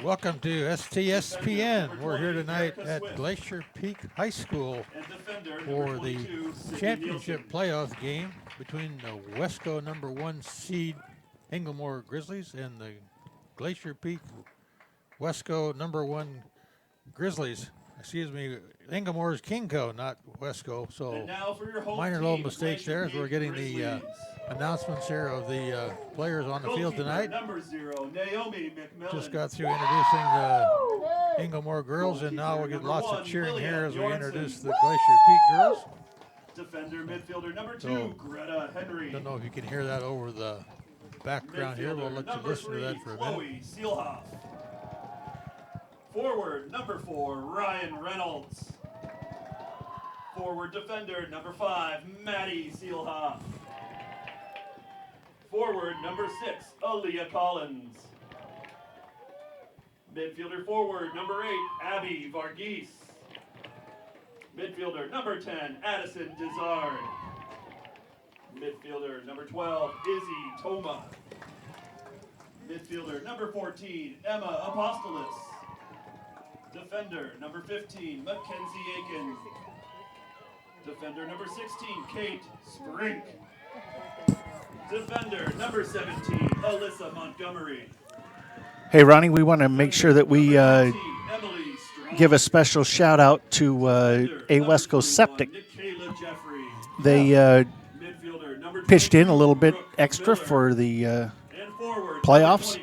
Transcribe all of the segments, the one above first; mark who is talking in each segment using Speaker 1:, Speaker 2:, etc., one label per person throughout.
Speaker 1: Welcome to STSPN. We're here tonight at Glacier Peak High School for the championship playoff game between the WES-KING #1 seed Inglemoor Grizzlies and the Glacier Peak WES-KING #1 Grizzlies. Excuse me, Inglemoor's KingCo, not WES-KING. So minor little mistakes there as we're getting the announcements here of the players on the field tonight. Just got through introducing the Inglemoor girls, and now we'll get lots of cheering here as we introduce the Glacier Peak girls.
Speaker 2: Defender midfielder number 2, Greta Henry.
Speaker 1: Don't know if you can hear that over the background here. We'll let you listen to that for a minute.
Speaker 2: Seelhoff. Forward number 4, Ryan Reynolds. Forward defender number 5, Maddie Seelhoff. Forward number 6, Aaliyah Collins. Midfielder forward number 8, Abby Varghese. Midfielder number 10, Addison Dizard. Midfielder number 12, Izzy Toma. Midfielder number 14, Emma Apostolos. Defender number 15, Mackenzie Aiken. Defender number 16, Kate Sprink. Defender number 17, Alyssa Montgomery.
Speaker 3: Hey, Ronnie, we want to make sure that we give a special shout out to A Wesco Septic. They pitched in a little bit extra for the playoffs.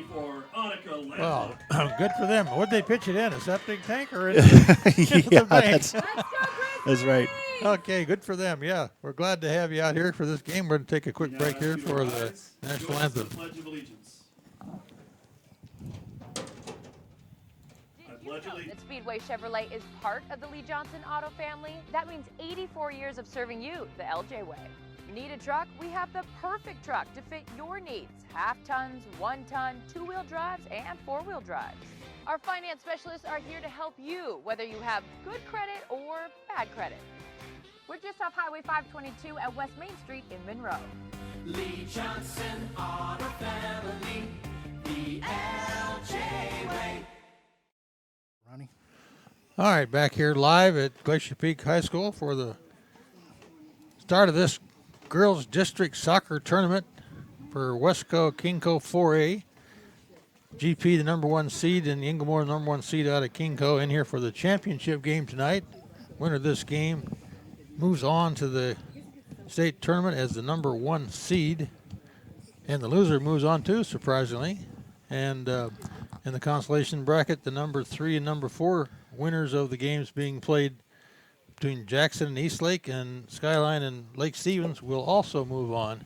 Speaker 1: Well, good for them. Would they pitch it in, a septic tank or into the bank?
Speaker 3: That's right.
Speaker 1: Okay, good for them. Yeah, we're glad to have you out here for this game. We're going to take a quick break here for the national anthem.
Speaker 4: That Speedway Chevrolet is part of the Lee Johnson Auto family. That means 84 years of serving you the LJ way. Need a truck? We have the perfect truck to fit your needs. Half tons, 1 ton, 2-wheel drives, and 4-wheel drives. Our finance specialists are here to help you, whether you have good credit or bad credit. We're just off Highway 522 at West Main Street in Monroe.
Speaker 5: Lee Johnson Auto Family, the LJ way.
Speaker 3: Ronnie?
Speaker 1: All right, back here live at Glacier Peak High School for the start of this girls district soccer tournament for WES-KING KingCo 4A. GP, the #1 seed, and the Inglemoor, #1 seed out of KingCo, in here for the championship game tonight. Winner of this game moves on to the state tournament as the #1 seed, and the loser moves on too, surprisingly. And in the consolation bracket, the number 3 and number 4 winners of the games being played between Jackson and Eastlake and Skyline and Lake Stevens will also move on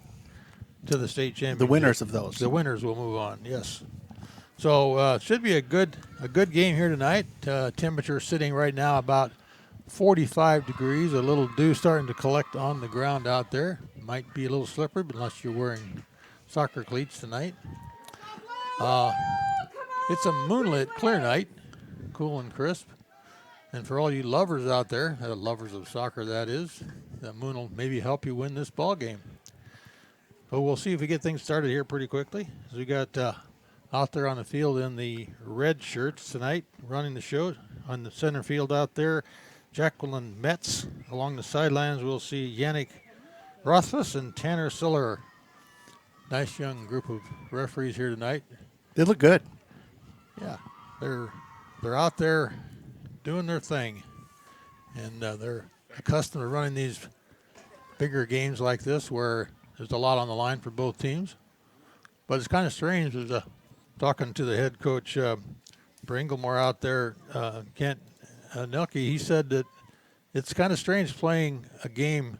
Speaker 1: to the state championship.
Speaker 3: The winners of those.
Speaker 1: The winners will move on, yes. So should be a good game here tonight. Temperature sitting right now about 45 degrees. A little dew starting to collect on the ground out there. Might be a little slippery, but unless you're wearing soccer cleats tonight. It's a moonlit, clear night, cool and crisp. And for all you lovers out there, lovers of soccer that is, that moon will maybe help you win this ball game. But we'll see if we get things started here pretty quickly. As we got out there on the field in the red shirts tonight, running the show on the center field out there, Jacqueline Metz. Along the sidelines, we'll see Yannick Rothfuss and Tanner Siller. Nice young group of referees here tonight.
Speaker 3: They look good.
Speaker 1: Yeah, they're out there doing their thing, and they're accustomed to running these bigger games like this where there's a lot on the line for both teams. But it's kind of strange. There's talking to the head coach for Inglemoor out there, Kent Nelke. He said that it's kind of strange playing a game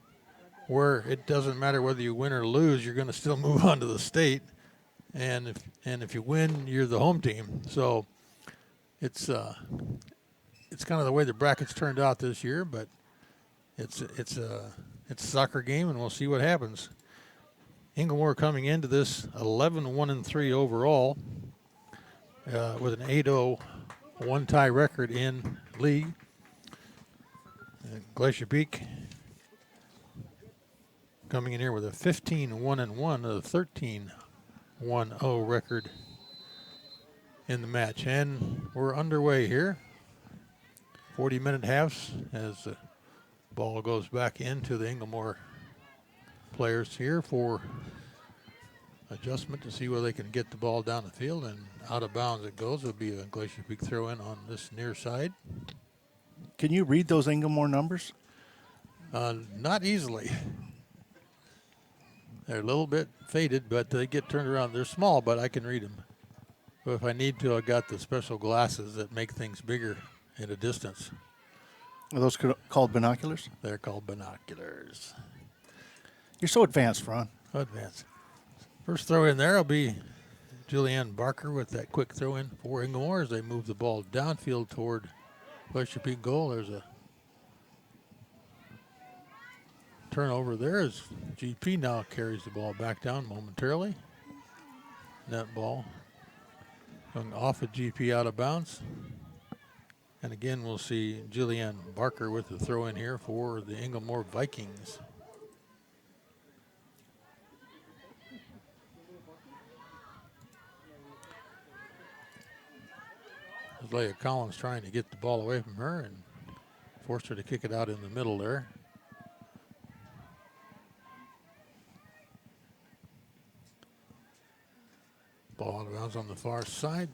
Speaker 1: where it doesn't matter whether you win or lose, you're going to still move on to the state, and if you win, you're the home team. So it's kind of the way the brackets turned out this year, but it's a soccer game, and we'll see what happens. Inglemoor coming into this 11-1-3 overall, with an 8-0 one-tie record in league. Glacier Peak coming in here with a 15-1-1, a 13-1-0 record in the match. And we're underway here. 40-minute halves as the ball goes back into the Inglemoor players here for adjustment to see where they can get the ball down the field, and out of bounds it goes. It'll be a Glacier Peak throw in on this near side.
Speaker 3: Can you read those Inglemoor numbers?
Speaker 1: Not easily. They're a little bit faded, but they get turned around. They're small, but I can read them. But if I need to, I got the special glasses that make things bigger at a distance.
Speaker 3: Are those called binoculars?
Speaker 1: They're called binoculars.
Speaker 3: You're so advanced, Ron.
Speaker 1: Advance. First throw in there will be Julianne Barker with that quick throw in for Inglemoor as they move the ball downfield toward Glacier Peak goal. There's a turnover there as GP now carries the ball back down momentarily. That ball going off of GP out of bounds. And again, we'll see Julianne Barker with the throw in here for the Inglemoor Vikings. Leah Collins trying to get the ball away from her and forced her to kick it out in the middle there. Ball out of bounds on the far side.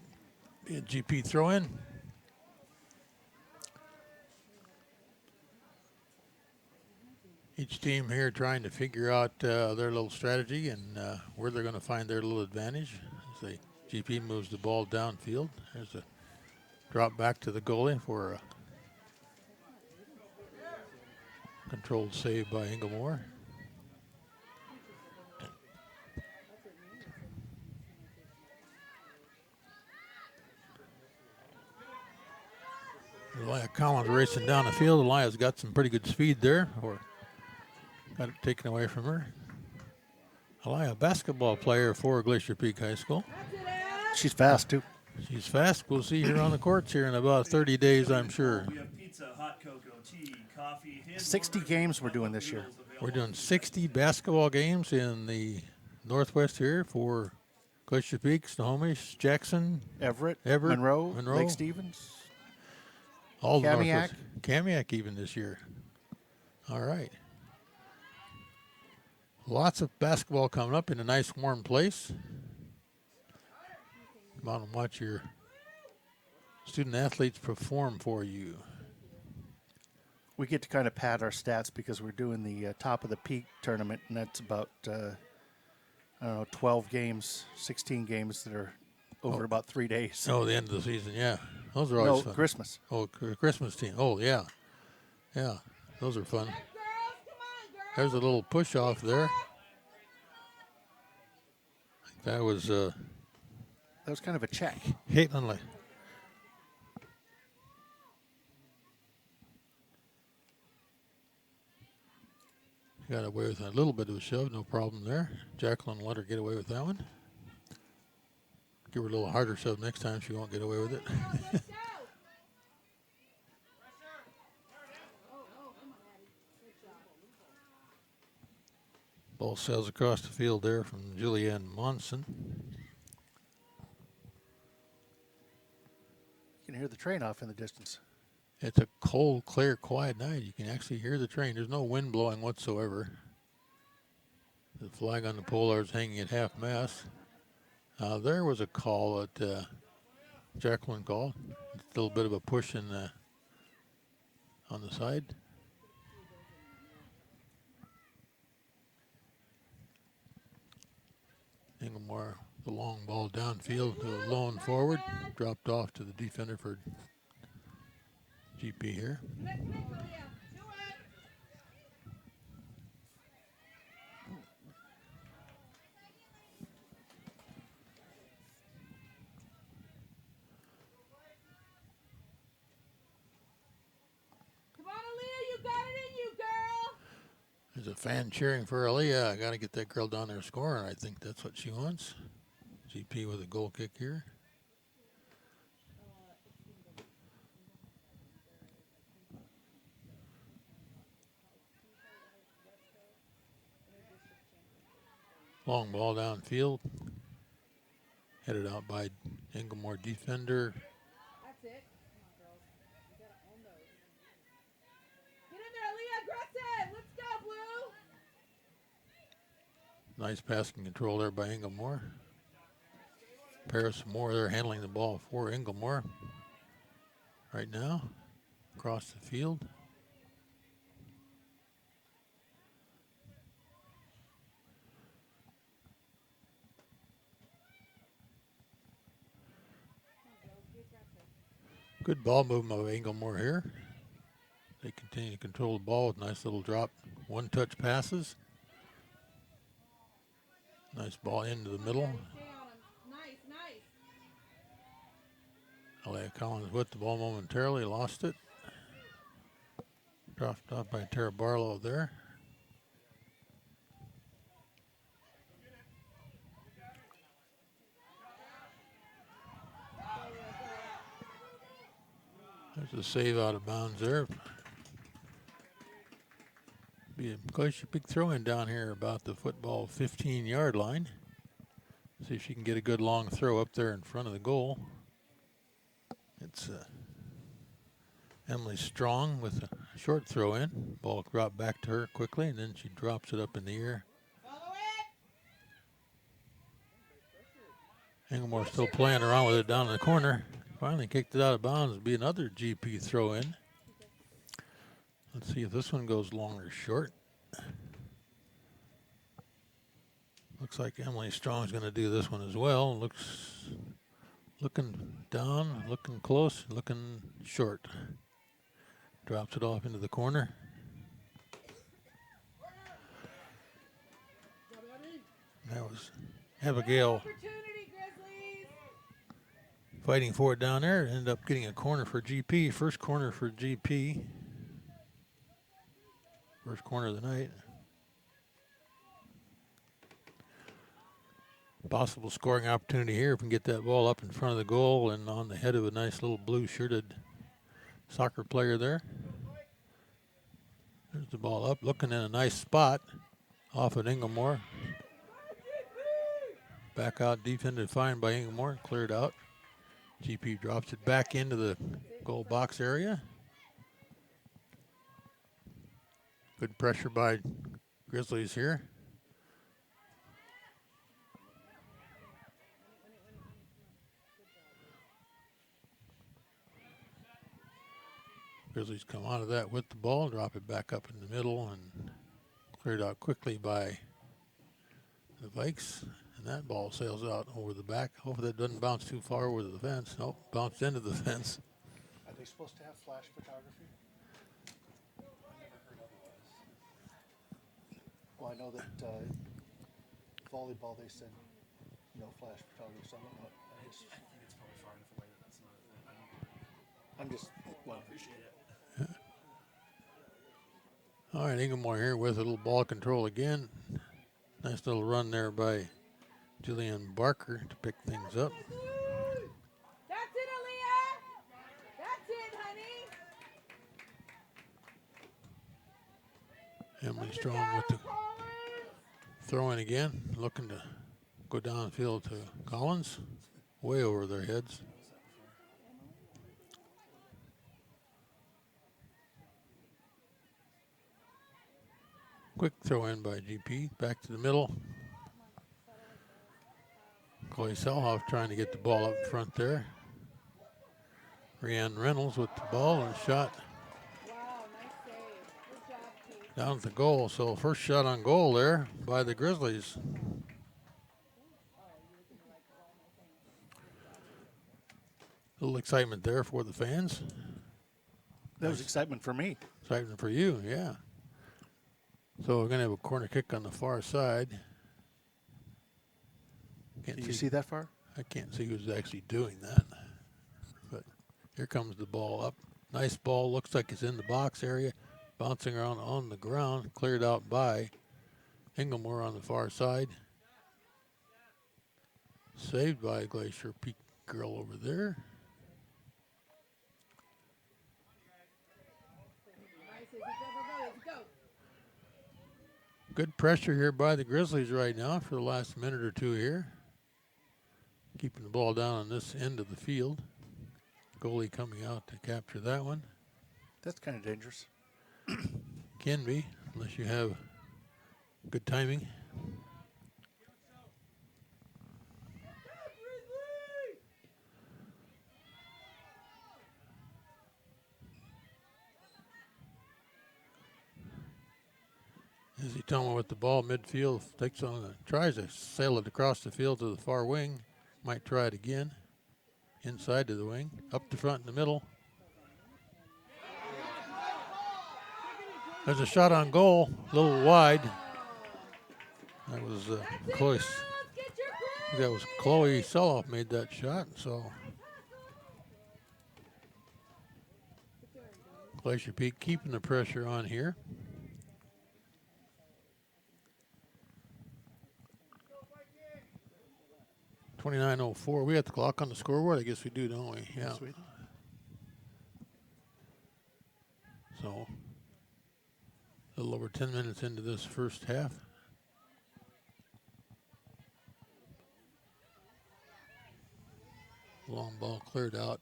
Speaker 1: Be a GP throw in. Each team here trying to figure out their little strategy and where they're going to find their little advantage. As the GP moves the ball downfield. There's a drop back to the goalie for a controlled save by Inglemoor. Elia Collins racing down the field. Elia's got some pretty good speed there, or got it taken away from her. Elia, a basketball player for Glacier Peak High School.
Speaker 3: She's fast, too.
Speaker 1: She's fast. We'll see her on the courts here in about 30 days, I'm sure.
Speaker 2: We have pizza, hot cocoa, tea, coffee,
Speaker 3: 60 games we're doing this year.
Speaker 1: We're doing 60 basketball games in the Northwest here for Glacier Peak, Snohomish, Jackson,
Speaker 3: Everett,
Speaker 1: Everett,
Speaker 3: Monroe,
Speaker 1: Monroe.
Speaker 3: Lake Stevens.
Speaker 1: all the
Speaker 3: Kamiak.
Speaker 1: Northwest. Kamiak even this year. All right. Lots of basketball coming up in a nice warm place. Come on and watch your student athletes perform for you.
Speaker 3: We get to kind of pad our stats because we're doing the top of the peak tournament, and that's about, 12 games, 16 games that are over about 3 days.
Speaker 1: Oh, the end of the season, yeah. Those are always fun.
Speaker 3: Christmas.
Speaker 1: Oh, Christmas team. Oh, yeah. Yeah, those are fun. There's a little push off there. That was
Speaker 3: That was kind of a check.
Speaker 1: Caitlin Lee. Got away with a little bit of a shove, no problem there. Jacqueline let her get away with that one. Give her a little harder shove next time, she won't get away with it. Ball sails across the field there from Julianne Monson.
Speaker 3: You can hear the train off in the distance.
Speaker 1: It's a cold, clear, quiet night. You can actually hear the train. There's no wind blowing whatsoever. The flag on the pole is hanging at half mast. There was a call that Jacqueline called. A little bit of a push in on the side. Inglemoor, the long ball downfield to a lone forward. Dropped off to the defender for GP here.
Speaker 6: Come on, Aaliyah, you got it in you, girl.
Speaker 1: There's a fan cheering for Aaliyah. I got to get that girl down there scoring. I think that's what she wants. GP with a goal kick here. Long ball downfield. Headed out by Inglemoor defender.
Speaker 6: That's it. Come on, girls. You gotta own those. Get in there, Leah. Aggressive. Let's go, Blue.
Speaker 1: Nice passing control there by Inglemoor. Paris Moore there handling the ball for Inglemoor. Right now, across the field. Good ball movement of Inglemoor here. They continue to control the ball with nice little drop, one-touch passes. Nice ball into the middle.
Speaker 6: Stay on him. Nice, nice.
Speaker 1: Alea Collins with the ball momentarily, lost it. Dropped off by Tara Barlow there. There's a save out of bounds there. Be a Glacier big throw in down here about the football 15-yard line. See if she can get a good long throw up there in front of the goal. It's Emily Strong with a short throw in. Ball dropped back to her quickly, and then she drops it up in the air.
Speaker 6: Follow it.
Speaker 1: Inglemoor still playing around with it down in the corner. Finally kicked it out of bounds. It'll be another GP throw in. Let's see if this one goes long or short. Looks like Emily Strong's going to do this one as well. Looking down, looking close, looking short. Drops it off into the corner. That was Abigail
Speaker 6: Opportunity, Grizzlies.
Speaker 1: fighting for it down there. Ended up getting a corner for GP. First corner for GP. First corner of the night. Possible scoring opportunity here if we can get that ball up in front of the goal and on the head of a nice little blue shirted soccer player there. There's the ball up, looking in a nice spot off of Inglemoor. Back out, defended fine by Inglemoor, cleared out. GP drops it back into the goal box area. Good pressure by Grizzlies here. Grizzlies come out of that with the ball, drop it back up in the middle, and cleared out quickly by the Vikes. And that ball sails out over the back. Hopefully that doesn't bounce too far over the fence. Nope, bounced into the fence.
Speaker 3: Are they supposed to have flash photography? I never heard otherwise. Well, I know that volleyball, they said no flash photography, so I don't know.
Speaker 7: I think it's probably far enough away that that's not a thing.
Speaker 3: I'm just, well,
Speaker 7: I appreciate it.
Speaker 1: All right, Inglemoor here with a little ball control again. Nice little run there by Julianne Barker to pick things up.
Speaker 6: That's it, Aaliyah. That's it, honey.
Speaker 1: Emily Strong with the throw in again, looking to go downfield to Collins, way over their heads. Quick throw in by GP, back to the middle. Chloe Selhoff trying to get the ball up front there. Rhiannon Reynolds with the ball and shot
Speaker 6: Wow, nice save. Good job, Pete.
Speaker 1: down at the goal. So first shot on goal there by the Grizzlies. A little excitement there for the fans.
Speaker 3: that was excitement for me.
Speaker 1: Excitement for you, yeah. So we're going to have a corner kick on the far side. Can't
Speaker 3: Do you see that far?
Speaker 1: I can't see who's actually doing that. But here comes the ball up. Nice ball. Looks like it's in the box area. Bouncing around on the ground. Cleared out by Inglemoor on the far side. Saved by a Glacier Peak girl over there.
Speaker 6: Nice, Izzy. Go, go, go, Izzy, go.
Speaker 1: Good pressure here by the Grizzlies right now for the last minute or two here. Keeping the ball down on this end of the field. Goalie coming out to capture that one.
Speaker 3: That's kind of dangerous.
Speaker 1: Can be, unless you have good timing. As he tumbles with the ball midfield, takes on, tries to sail it across the field to the far wing. Might try it again. Inside to the wing, up the front in the middle. There's a shot on goal, a little wide. That was close. That was Chloe Seloff made that shot, so Glacier Peak keeping the pressure on here. .29:04. We got the clock on the scoreboard. I guess we do, don't we? Yeah.
Speaker 3: Sweet.
Speaker 1: So a little over 10 minutes into this first half. Long ball cleared out.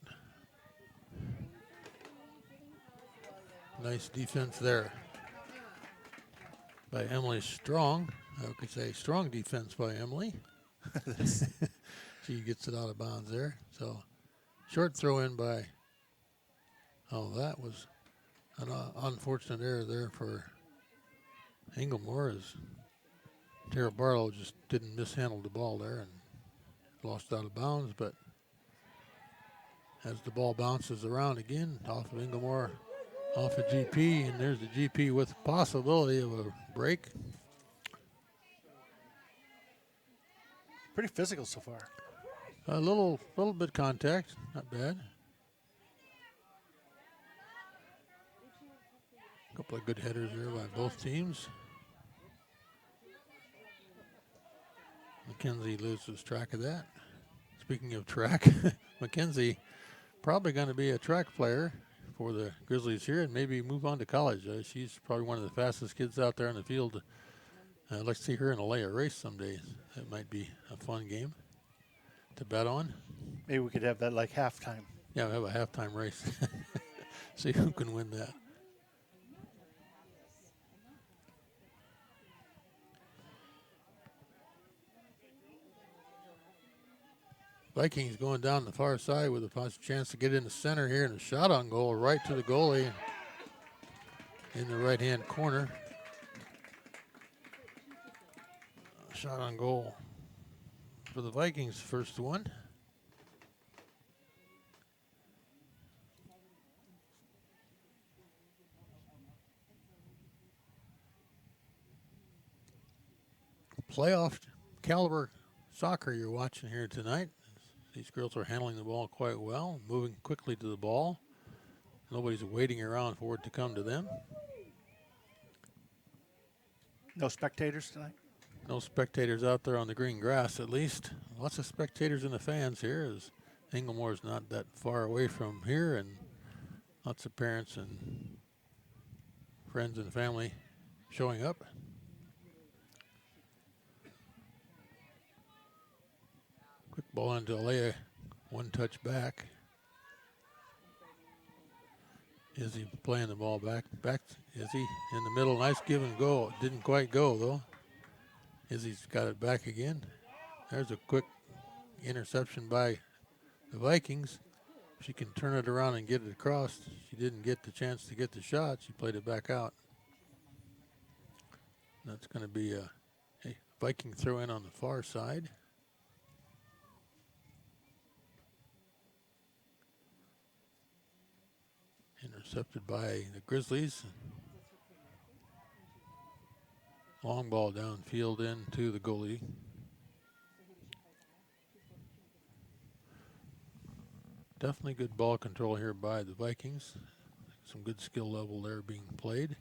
Speaker 1: Nice defense there by Emily Strong. I could say strong defense by Emily. She gets it out of bounds there. So short throw in by, that was an unfortunate error there for Inglemoor, as Tara Barlow just didn't mishandle the ball there and lost out of bounds. But as the ball bounces around again off of Inglemoor, off of GP, and there's the GP with possibility of a break.
Speaker 3: Pretty physical so far.
Speaker 1: A little bit contact, not bad. A couple of good headers there by both teams. Mackenzie loses track of that. Speaking of track, Mackenzie probably going to be a track player for the Grizzlies here and maybe move on to college. She's probably one of the fastest kids out there in the field. Let's see her in a Leia race someday. That might be a fun game to bet on.
Speaker 3: Maybe we could have that like halftime.
Speaker 1: Yeah, we have a halftime race. See who can win that. Vikings going down the far side with a chance to get in the center here, and a shot on goal right to the goalie in the right-hand corner. Shot on goal for the Vikings, first one. Playoff caliber soccer you're watching here tonight. These girls are handling the ball quite well, moving quickly to the ball. Nobody's waiting around for it to come to them.
Speaker 3: No spectators tonight?
Speaker 1: No spectators out there on the green grass, at least. Lots of spectators in the fans here, as Inglemoor's not that far away from here, and lots of parents and friends and family showing up. Quick ball into Alea, one touch back. Izzy playing the ball back. Izzy in the middle, nice give and go. Didn't quite go though. Izzy's got it back again. There's a quick interception by the Vikings. She can turn it around and get it across. She didn't get the chance to get the shot. She played it back out. That's going to be a Viking throw in on the far side. Intercepted by the Grizzlies. Long ball downfield into the goalie. Definitely good ball control here by the Vikings. Some good skill level there being played,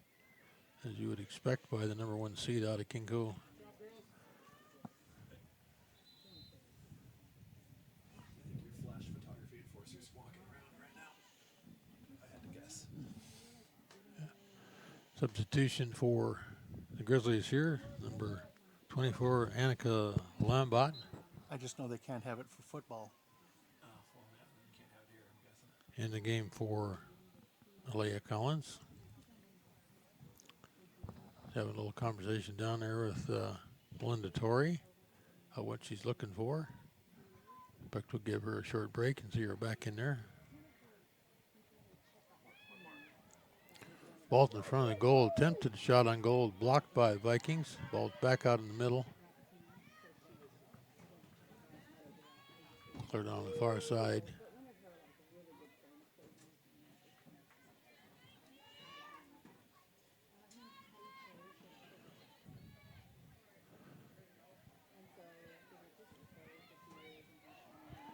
Speaker 1: as you would expect by the #1 seed out of Kinko.
Speaker 7: Your flash photography enforcer's walking around right now. I had to guess.
Speaker 1: Substitution for the Grizzlies here, number 24, Annika Lambot.
Speaker 3: I just know they can't have it for football.
Speaker 7: Well, yeah, then you can't have it here, I'm guessing.
Speaker 1: In the game for Alea Collins. Having a little conversation down there with Belinda Torrey about what she's looking for. But we'll give her a short break and see her back in there. Ball's in front of the goal. Attempted shot on goal, blocked by Vikings. Ball's back out in the middle. Cleared on the far side.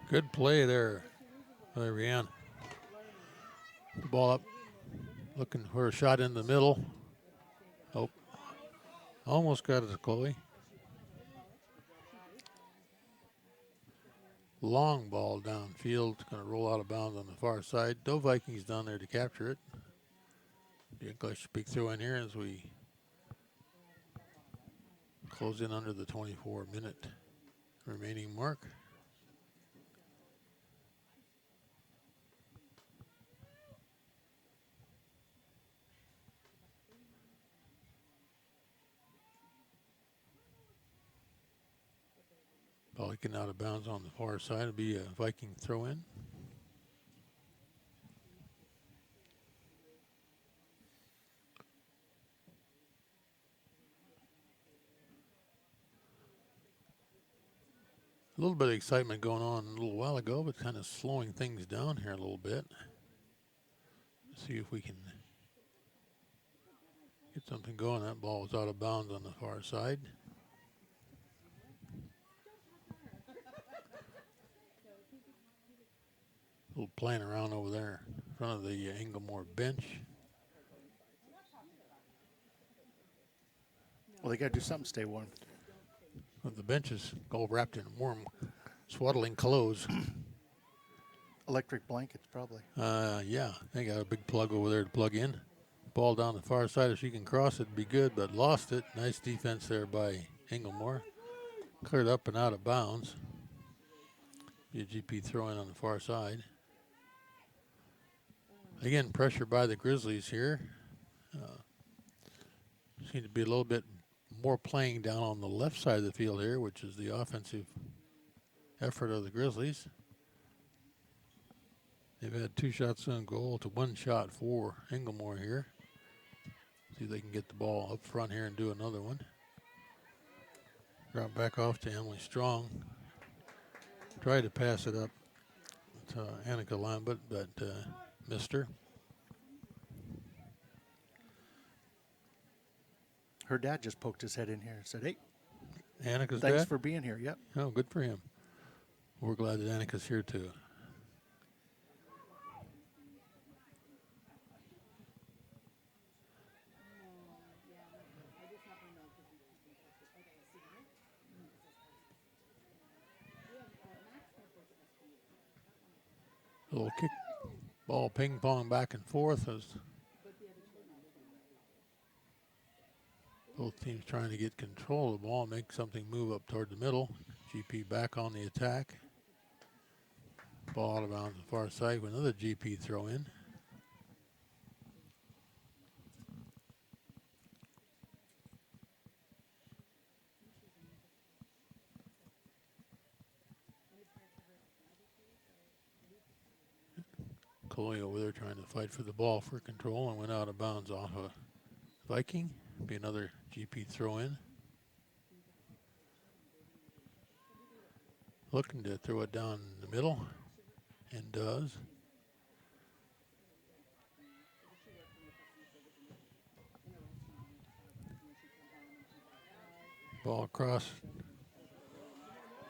Speaker 1: Good play there by Rianne. Ball up, looking for a shot in the middle. Oh, almost got it to Chloe. Long ball downfield, going to roll out of bounds on the far side. No Vikings down there to capture it. Be a Glacier big throw in here as we close in under the 24-minute remaining mark. Ball getting out of bounds on the far side. It'll be a Viking throw in. A little bit of excitement going on a little while ago, but kind of slowing things down here a little bit. See if we can get something going. That ball was out of bounds on the far side. A little playing around over there in front of the Inglemoor bench.
Speaker 3: Well, they got to do something to stay warm.
Speaker 1: Well, the bench is all wrapped in warm, swaddling clothes.
Speaker 3: Electric blankets, probably.
Speaker 1: Yeah, they got a big plug over there to plug in. Ball down the far side. If she can cross it, it'd be good, but lost it. Nice defense there by Inglemoor. Cleared up and out of bounds. Be a GP throw in on the far side. Again, pressure by the Grizzlies here. Seem to be a little bit more playing down on the left side of the field here, which is the offensive effort of the Grizzlies. They've had 2 shots on goal to 1 shot for Inglemoor here. See if they can get the ball up front here and do another one. Drop back off to Emily Strong. Tried to pass it up to Annika Lambert, but missed her.
Speaker 3: Her dad just poked his head in here and said, hey,
Speaker 1: Annika's
Speaker 3: thanks
Speaker 1: dad?
Speaker 3: for being here. Yep.
Speaker 1: Oh, good for him. We're glad that Annika's here too. Little kick, ball ping pong back and forth as both teams trying to get control of the ball and make something move up toward the middle. GP back on the attack. Ball out of bounds on the far side with another GP throw in. Chloe over there trying to fight for the ball for control and went out of bounds off a Viking. Be another GP throw in. Looking to throw it down in the middle and does. Ball across.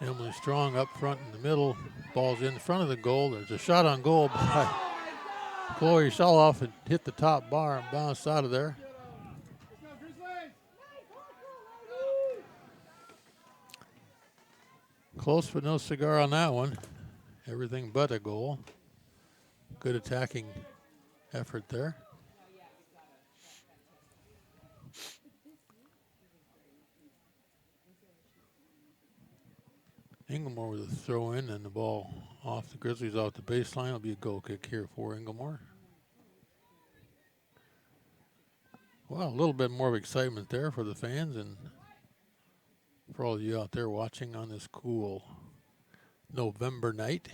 Speaker 1: Emily Strong up front in the middle. Ball's in front of the goal. There's a shot on goal by Chloe Soloff and hit the top bar and bounced out of there. Close but no cigar on that one. Everything but a goal. Good attacking effort there. Inglemoor with a throw in and the ball off the Grizzlies off the baseline. It'll be a goal kick here for Inglemoor. Well, a little bit more of excitement there for the fans and for all of you out there watching on this cool November night.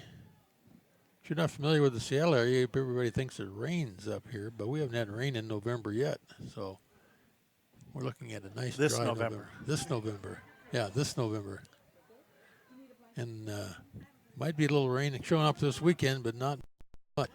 Speaker 1: If you're not familiar with the Seattle area, everybody thinks it rains up here, but we haven't had rain in November yet. So we're looking at a nice
Speaker 3: This
Speaker 1: dry
Speaker 3: November.
Speaker 1: This November. Yeah, this November. And might be a little rain showing up this weekend, but not much.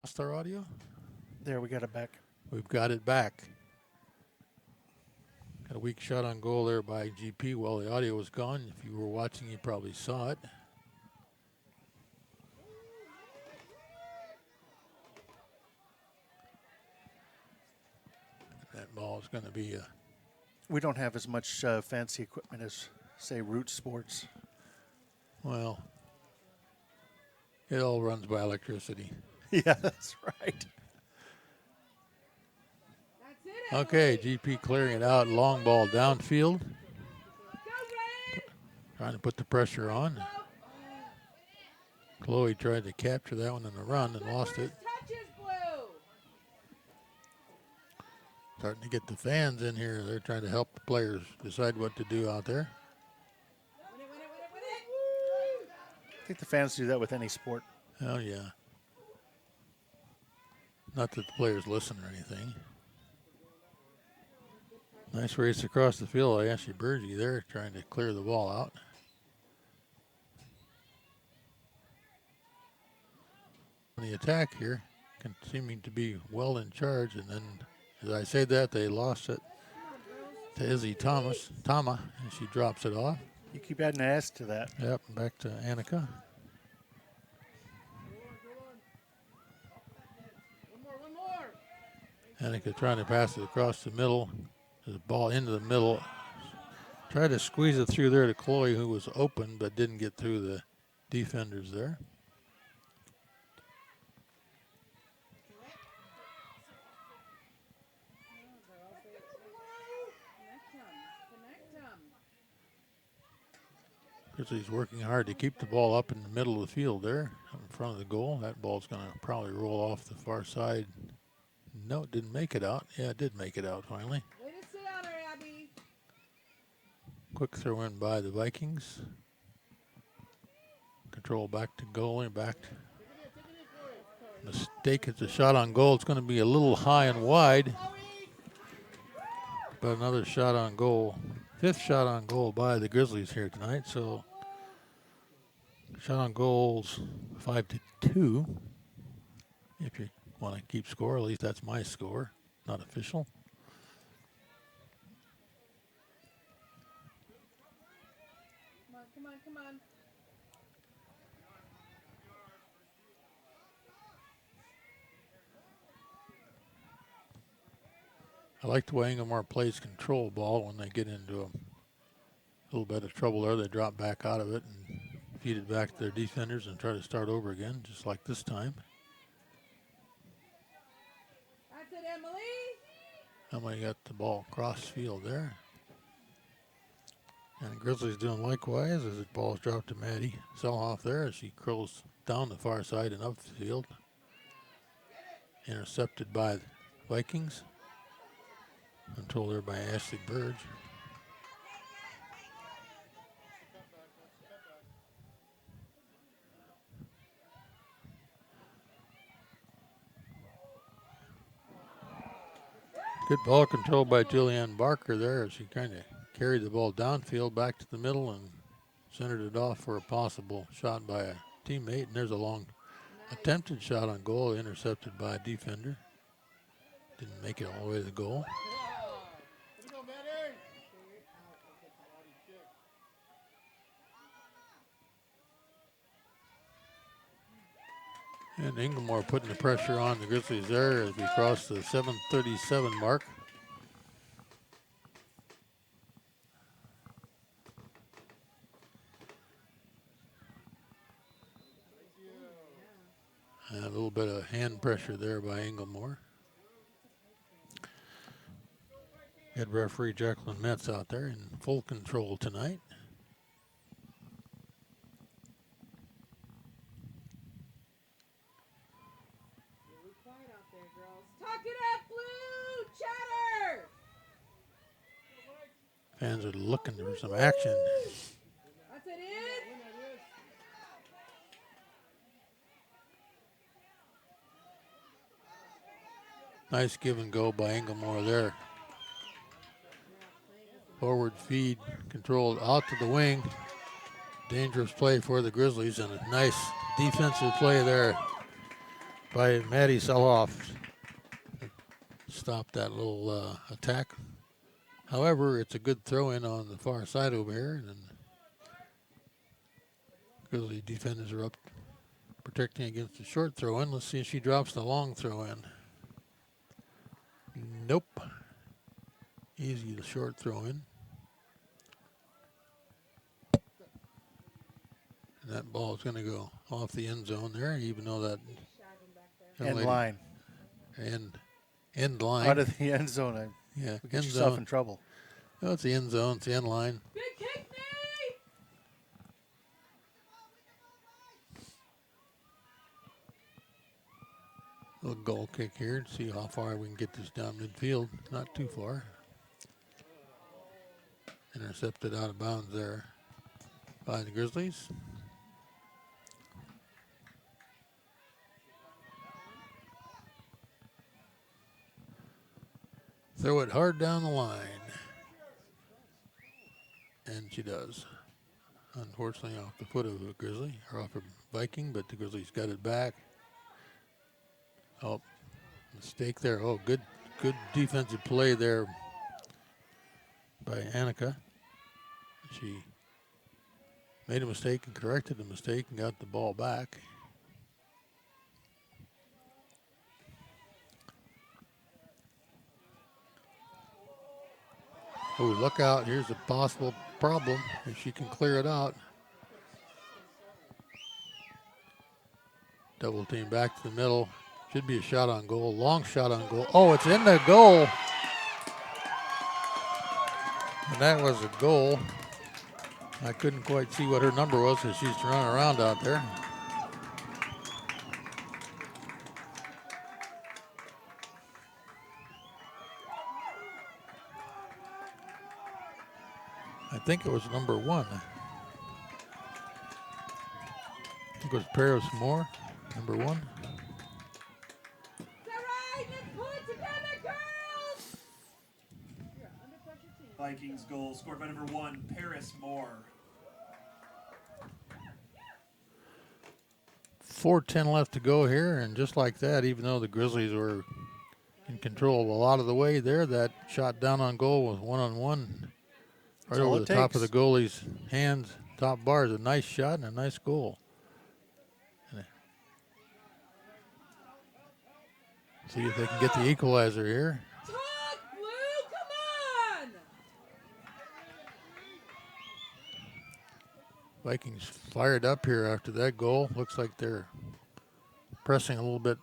Speaker 1: Lost our audio?
Speaker 3: There, we got it back.
Speaker 1: We've got it back. Got a weak shot on goal there by GP while the audio was gone. If you were watching, you probably saw it. That ball is going to be a...
Speaker 3: We don't have as much fancy equipment as, say, Root Sports.
Speaker 1: Well, it all runs by electricity.
Speaker 3: Yeah, that's right.
Speaker 6: That's it.
Speaker 1: Okay, GP clearing it out. Long ball downfield.
Speaker 6: Go, Ryan.
Speaker 1: Trying to put the pressure on. Chloe tried to capture that one in the run and lost it.
Speaker 6: Touches blue.
Speaker 1: Starting to get the fans in here. They're trying to help the players decide what to do out there.
Speaker 6: Win it.
Speaker 3: I think the fans do that with any sport.
Speaker 1: Oh, yeah. Not that the players listen or anything. Nice race across the field. Ashley Burgee there trying to clear the ball out. The attack here seeming to be well in charge, and then as I say that, they lost it to Izzy Tama, and she drops it off.
Speaker 3: You keep adding an S to that.
Speaker 1: Yep, back to Annika.
Speaker 6: One more.
Speaker 1: Annika trying to pass it across the middle. The ball into the middle. Tried to squeeze it through there to Chloe, who was open, but didn't get through the defenders there. Grizzlies working hard to keep the ball up in the middle of the field there, in front of the goal. That ball's going to probably roll off the far side. No, it didn't make it out. Yeah, it did make it out finally.
Speaker 6: Way to sit on her, Abby.
Speaker 1: Quick throw in by the Vikings. Control back to goalie, back. Mistake at the shot on goal. It's going to be a little high and wide. But another shot on goal. Fifth shot on goal by the Grizzlies here tonight. So shot on goals 5-2. If you want to keep score, at least that's my score, not official.
Speaker 6: Come on.
Speaker 1: I like the way Inglemoor plays control ball. When they get into a little bit of trouble there, they drop back out of it and feed it back to their defenders and try to start over again, just like this time.
Speaker 6: That's it, Emily.
Speaker 1: Emily got the ball cross field there. And the Grizzlies doing likewise as the ball's dropped to Maddie Selhoff there as she curls down the far side and up the field. Intercepted by the Vikings. Controlled there by Ashley Burge. Good ball control by Julianne Barker there as she kind of carried the ball downfield back to the middle and centered it off for a possible shot by a teammate. And there's a long attempted shot on goal, intercepted by a defender. Didn't make it all the way to the goal. And Inglemoor putting the pressure on the Grizzlies there as we cross the 7:37 mark. And a little bit of hand pressure there by Inglemoor. Head referee Jacqueline Metz out there in full control tonight.
Speaker 6: Talk it up, Blue! Chatter!
Speaker 1: Fans are looking for some action.
Speaker 6: That's it.
Speaker 1: Nice give and go by Inglemoor there. Forward feed controlled out to the wing. Dangerous play for the Grizzlies and a nice defensive play there by Maddie Seloff. Stop that little attack. However, it's a good throw-in on the far side over here. And Grizzly defenders are up protecting against the short throw-in. Let's see if she drops the long throw-in. Nope. Easy the short throw-in. And that ball is going to go off the end zone there, even though that young
Speaker 3: End
Speaker 1: lady-
Speaker 3: line.
Speaker 1: End line.
Speaker 3: Out of the end zone.
Speaker 1: Yeah,
Speaker 3: Get
Speaker 1: end
Speaker 3: yourself
Speaker 1: zone.
Speaker 3: in trouble.
Speaker 1: No, it's the end zone. It's the end line.
Speaker 6: Good kick, Nate!
Speaker 1: Little goal kick here to see how far we can get this down midfield. Not too far. Intercepted out of bounds there by the Grizzlies. Throw it hard down the line. And she does. Unfortunately off the foot of a Grizzly, or off a Viking, but the Grizzlies got it back. Oh, mistake there. Oh, good defensive play there by Annika. She made a mistake and corrected the mistake and got the ball back. Oh, look out. Here's a possible problem if she can clear it out. Double team back to the middle. Should be a shot on goal. Long shot on goal. Oh, it's in the goal. And that was a goal. I couldn't quite see what her number was because she's running around out there. I think it was number 1. I think it was Paris Moore, number 1.
Speaker 6: It's all right, let's pull it together, girls! You're under pressure team.
Speaker 2: Vikings goal scored by number 1, Paris Moore.
Speaker 1: 4:10 left to go here, and just like that, even though the Grizzlies were in control a lot of the way there, that shot down on goal was one-on-one. Right
Speaker 3: all
Speaker 1: over
Speaker 3: it
Speaker 1: the top of
Speaker 3: takes.
Speaker 1: the goalie's hands, top bar is a nice shot and a nice goal. See if they can get the equalizer here.
Speaker 6: Talk, Blue, come on!
Speaker 1: Vikings fired up here after that goal. Looks like they're pressing a little bit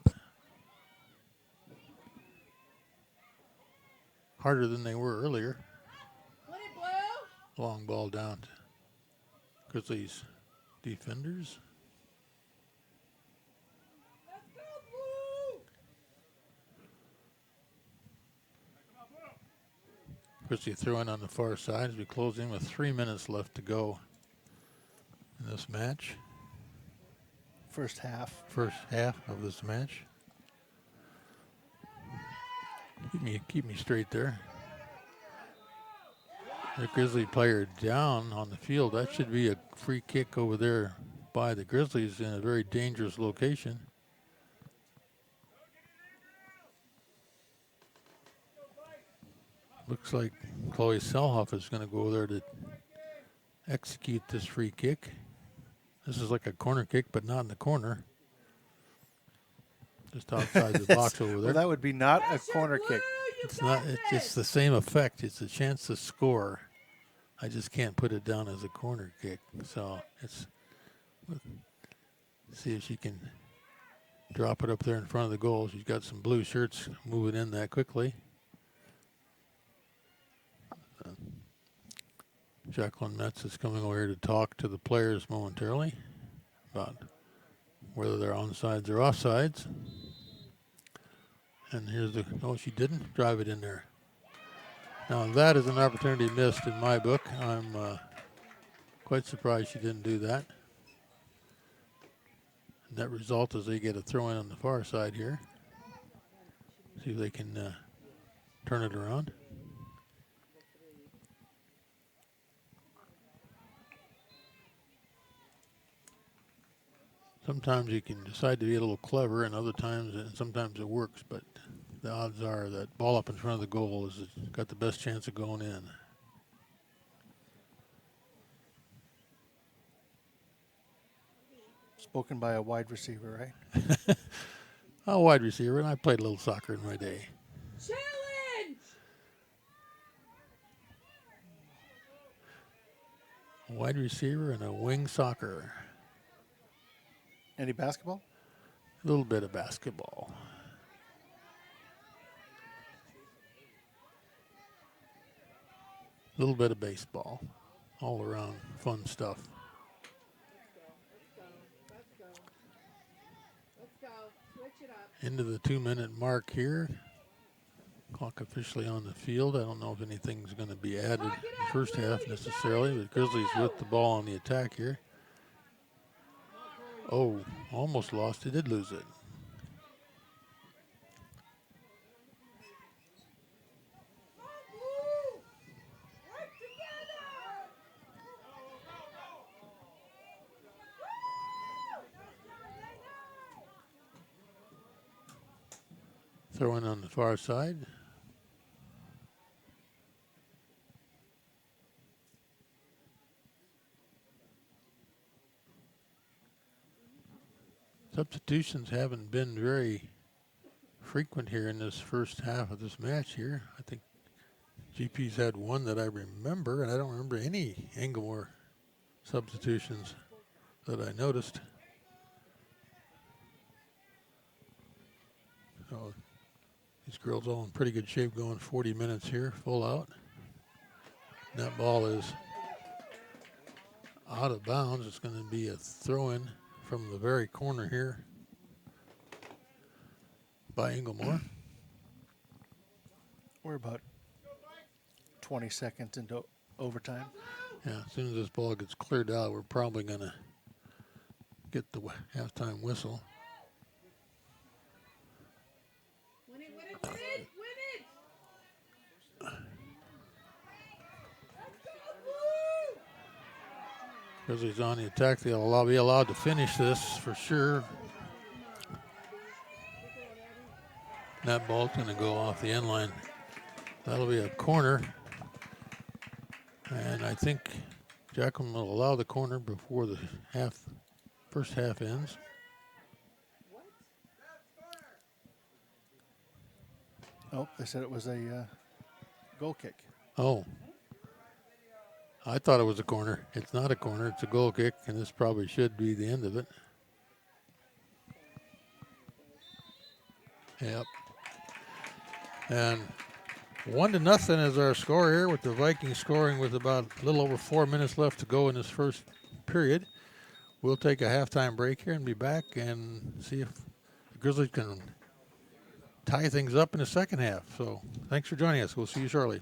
Speaker 1: harder than they were earlier.
Speaker 6: Win it, Blue!
Speaker 1: Long ball down to Grizzlies defenders.
Speaker 6: Let's go, Blue!
Speaker 1: Grizzly throwing on the far side as we close in with 3 minutes left to go in this match.
Speaker 3: First half.
Speaker 1: First half of this match. Keep me straight there. The Grizzly player down on the field. That should be a free kick over there by the Grizzlies in a very dangerous location. Looks like Chloe Selhoff is going to go there to execute this free kick. This is like a corner kick, but not in the corner. Just outside the box over there.
Speaker 3: Well, that would be not a corner kick.
Speaker 1: It's not. It's the same effect. It's a chance to score. I just can't put it down as a corner kick. So it's. See if she can drop it up there in front of the goal. She's got some blue shirts moving in that quickly. Jacqueline Metz is coming over here to talk to the players momentarily about whether they're onsides or offsides. And here's the, oh, she didn't drive it in there. Now that is an opportunity missed in my book. I'm quite surprised she didn't do that. Net result is they get a throw in on the far side here. See if they can turn it around. Sometimes you can decide to be a little clever, and other times, and sometimes it works. But the odds are that ball up in front of the goal is got the best chance of going in.
Speaker 3: Spoken by a wide receiver, right?
Speaker 1: I'm a wide receiver, and I played a little soccer in my day.
Speaker 6: Challenge!
Speaker 1: A wide receiver and a wing soccer.
Speaker 3: Any basketball?
Speaker 1: A little bit of basketball. A little bit of baseball. All around fun stuff.
Speaker 6: Let's go. Switch it up.
Speaker 1: Into the 2-minute mark here. Clock officially on the field. I don't know if anything's going to be added in the first half necessarily, but Grizzlies with the ball on the attack here. Oh, almost lost. They did lose it. Throwing on the far side. Substitutions haven't been very frequent here in this first half of this match here. I think GP's had one that I remember, and I don't remember any Inglemoor substitutions that I noticed. So these girls all in pretty good shape going 40 minutes here, full out. And that ball is out of bounds. It's going to be a throw-in from the very corner here by Inglemoor.
Speaker 3: We're about 20 seconds into overtime.
Speaker 1: Yeah, as soon as this ball gets cleared out, we're probably going to get the halftime whistle.
Speaker 6: Win it, win it, win it, win it!
Speaker 1: Grizzlies on the attack. They'll be allowed to finish this for sure. That ball's going to go off the end line. That'll be a corner. And I think Jacqueline will allow the corner before the first half ends.
Speaker 3: Oh, they said it was a goal kick.
Speaker 1: Oh. I thought it was a corner. It's not a corner. It's a goal kick, and this probably should be the end of it. Yep. And 1-0 is our score here, with the Vikings scoring with about a little over 4 minutes left to go in this first period. We'll take a halftime break here and be back and see if the Grizzlies can tie things up in the second half. So thanks for joining us. We'll see you shortly.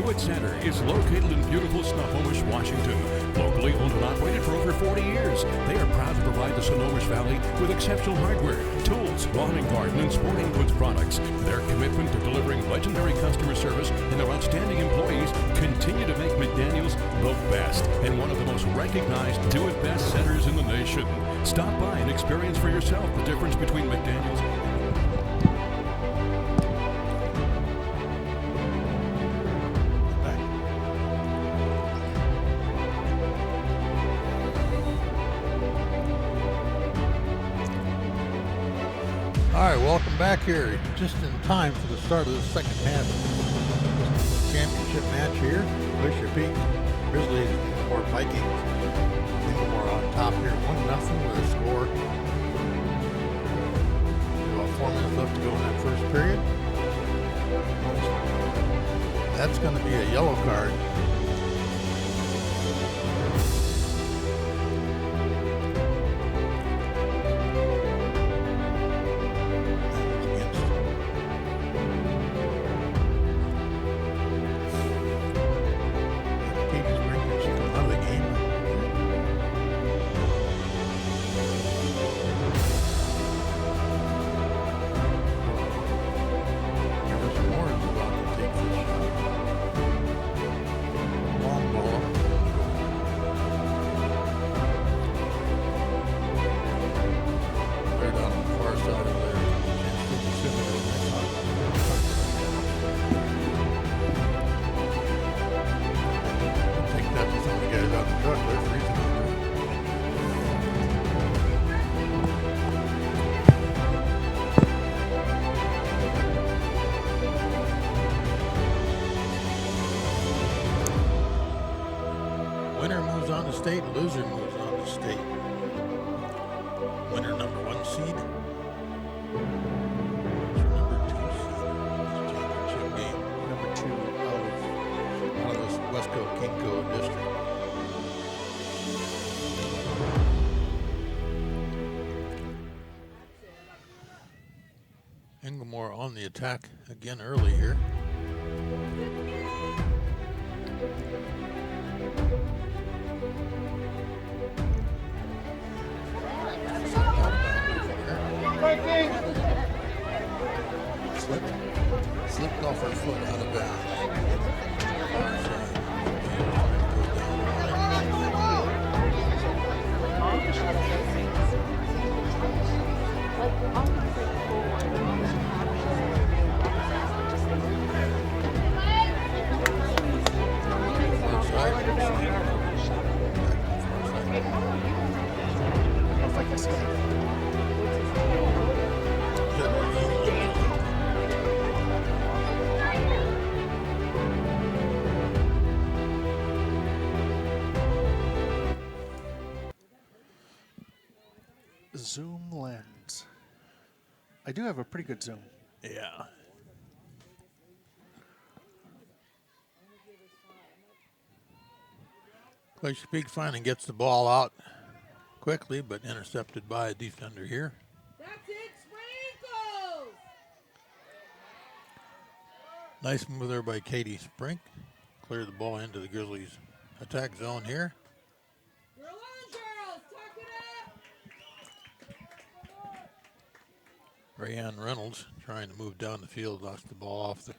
Speaker 8: Jewett Center is located in beautiful Snohomish, Washington. Locally owned and operated for over 40 years, they are proud to provide the Snohomish Valley with exceptional hardware, tools, lawn and garden, and sporting goods products. Their commitment to delivering legendary customer service and their outstanding employees continue to make McDaniel's the best and one of the most recognized do-it-best centers in the nation. Stop by and experience for yourself the difference between McDaniel's
Speaker 1: All right, welcome back here. Just in time for the start of the second half championship match here. Glacier Peak, Grizzlies, or Vikings. Inglemoor on top here, 1-0 with a score. About 4 minutes left to go in that first period. That's going to be a yellow card. State, loser moves on to state. Winner number 1 seed. Number 2 seed. Championship game.
Speaker 3: Number 2
Speaker 1: out of this WES-KING district. Inglemoor on the attack again early here. Slipped off her foot out of bounds.
Speaker 3: Zoom lens. I do have a pretty good zoom.
Speaker 1: Yeah. Glacier Peak finally gets the ball out quickly, but intercepted by a defender here.
Speaker 6: That's it, Sprinkles!
Speaker 1: Nice move there by Katie Sprink. Clear the ball into the Grizzlies' attack zone here.
Speaker 6: You're alone, girls! Tuck it up!
Speaker 1: Rayanne Reynolds trying to move down the field, lost the ball off the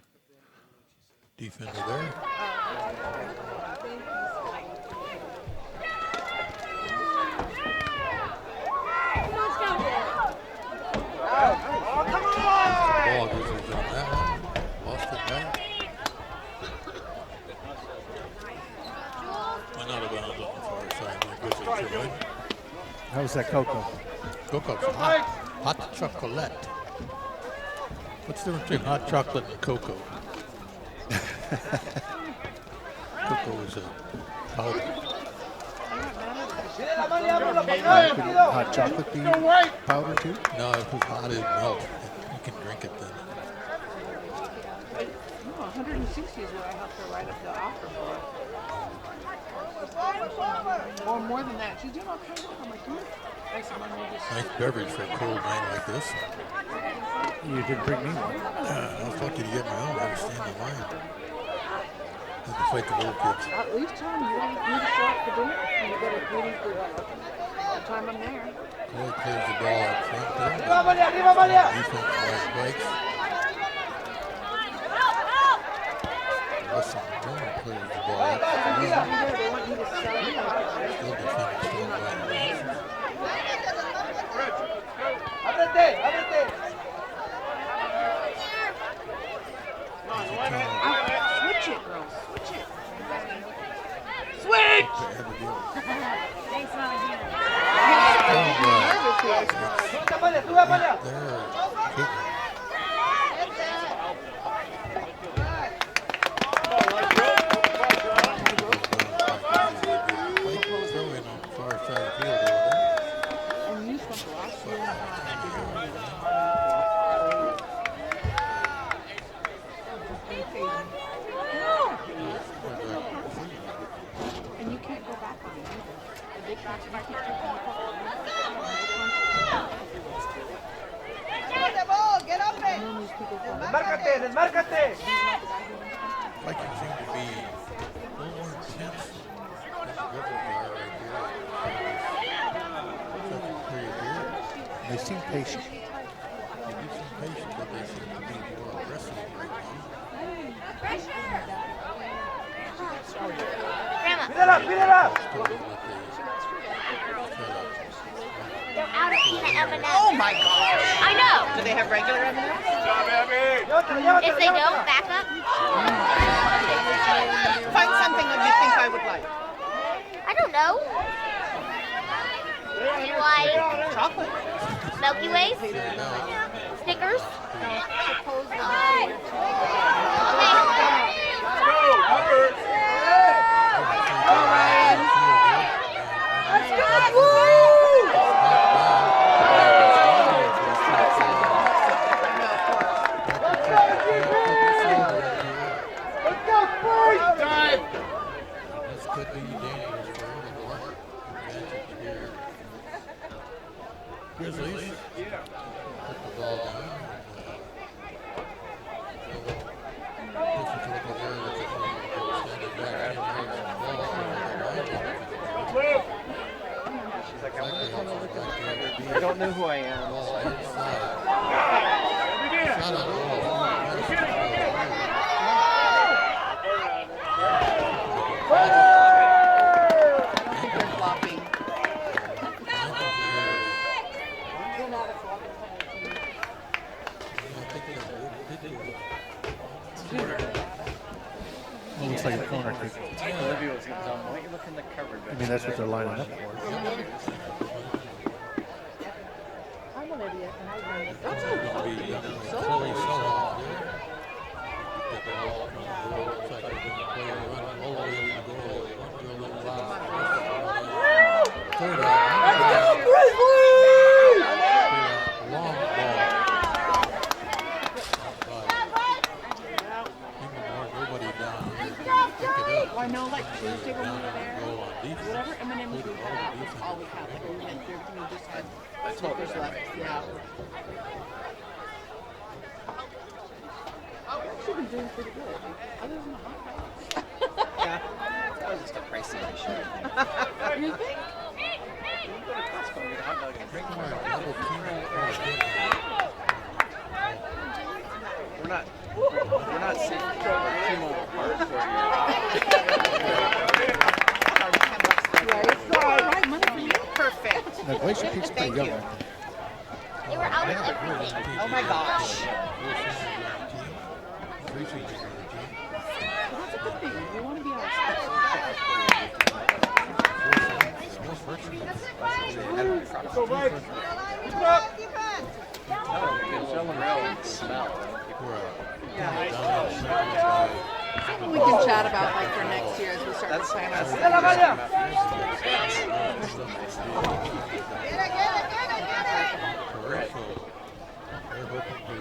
Speaker 1: defender there. Ball Grizzlies on that one. Lost it back. Went out of bounds on the far side. The Grizzlies are good.
Speaker 3: How's that Coco?
Speaker 1: Coco's hot. Hot chocolate. What's the difference between hot chocolate and cocoa? Cocoa is a powder.
Speaker 3: Hot chocolate be powder too?
Speaker 1: No, if it's hot, it melts. You can drink it then.
Speaker 9: No, 160 is what I helped her write up the offer for. Or more than that. She's doing all kinds of work. I'm like, I said, Mom, you just...
Speaker 1: Nice beverage for a cold night like this.
Speaker 3: You did bring me one.
Speaker 1: I was lucky to get my own. I had to stand in line. They can fight the little kids.
Speaker 9: At least tell them you want me to show up for dinner. And you better greet him for the time I'm there.
Speaker 1: Boy clears the ball up front there. Defense breaks. Listen, Turner clears the ball up front.
Speaker 9: They want you to sell it.
Speaker 1: Still defending Stone by the bench.
Speaker 9: Switch it, girls. Switch it. Switch!
Speaker 6: Thanks, Mama Gina.
Speaker 9: And you spent the last year and a half. And you can't go back on it either. The big back-to-back picture from the
Speaker 1: Vikings seem to be a little more intense than the good ones are right here. Second period here.
Speaker 3: They seem patient.
Speaker 1: They do seem patient, but they seem to be more aggressive right now.
Speaker 10: They're out of peanut M&Ms. Oh my gosh. I know.
Speaker 9: Do they have regular M&Ms?
Speaker 10: If they don't, back up.
Speaker 9: Find something that you think I would like.
Speaker 10: I don't know. Do you like
Speaker 9: Chocolate.
Speaker 10: Milky Ways? Snickers?
Speaker 1: This could be dangerous for Inglemoor. Advantage here. Grizzlies put the ball down. Difficult to wear with the extended back 10 yards from the ball.
Speaker 11: I don't know who I am.
Speaker 1: Ball inside. Shot on goal.
Speaker 9: I think they're flopping.
Speaker 3: It looks like a corner kick.
Speaker 11: Olivia was going to tell me, why don't you look in the cupboard?
Speaker 3: I mean, that's what they're lining up for.
Speaker 9: I'm an idiot, and I run it.
Speaker 1: That's Chloe Sullivan there. Pick the ball up on the goal. Looks like they're going to play a run all the way in the goal. One drill little loud. Third out. Long ball. Inglemoor, nobody down here to pick it up.
Speaker 9: Well, I know, like Tuesday when we were there,
Speaker 1: Goal on defense.
Speaker 9: whatever M&Ms we had, that's all we had. Like, we went there and we just had Snickers left. Yeah. I've actually been doing pretty good, other than the hot dogs.
Speaker 11: Yeah. That was just a pricey issue.
Speaker 9: You think?
Speaker 11: We're not sitting too much apart for
Speaker 9: Right, money for you. Perfect.
Speaker 3: Now, Glacier Peak's pretty young.
Speaker 10: They were out of everything.
Speaker 9: Oh my gosh.
Speaker 1: Three seniors on the team.
Speaker 9: Well, that's a good thing. We want to be on
Speaker 1: No freshmen.
Speaker 11: Go right. Smell.
Speaker 9: Something we can chat about like for next year as we start to plan our
Speaker 1: They're hoping to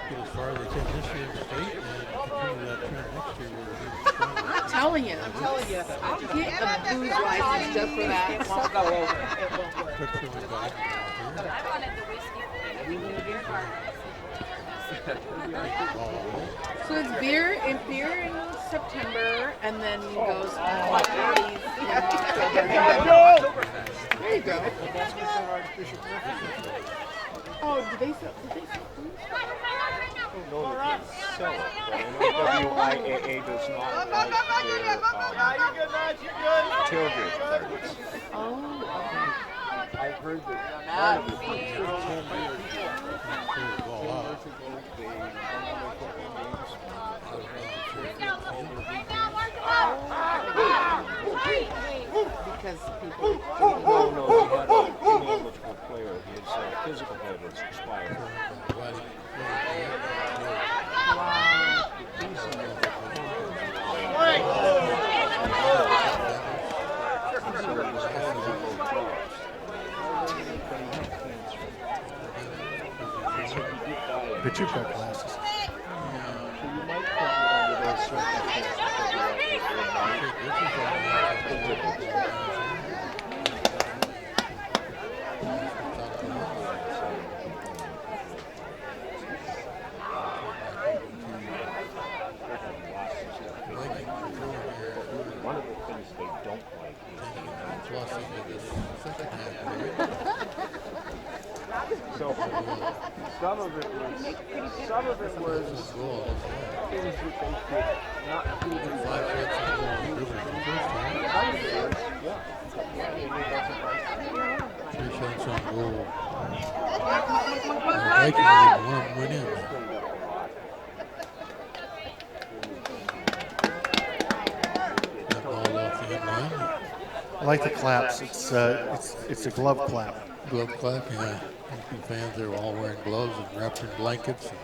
Speaker 1: get as far as they can this year in state and continue that trend next year where they're even stronger.
Speaker 9: I'm telling you. I'll get a booze license just for that.
Speaker 11: It won't go over. It won't work.
Speaker 1: Quick throwing by Inglemoor here.
Speaker 6: I wanted the whiskey.
Speaker 9: So it's beer in September, and then goes hot parties in October. There you go. Oh, do they sell booze?
Speaker 12: No, they can't sell it. But WIAA does not like their tailgate parties.
Speaker 9: Oh, okay.
Speaker 12: I've heard that
Speaker 9: because people.
Speaker 12: No, he had an ineligible player. His physical head was expired.
Speaker 3: But you've got glasses.
Speaker 12: So you might put it under those circumstances. One of the things they don't like so some of it was things that they could not do in
Speaker 1: Three shots on goal. Vikings didn't want to win in. That ball off the end line.
Speaker 3: I like the claps. It's a glove clap.
Speaker 1: Glove clap, yeah. The fans are all wearing gloves and wrapped in blankets. And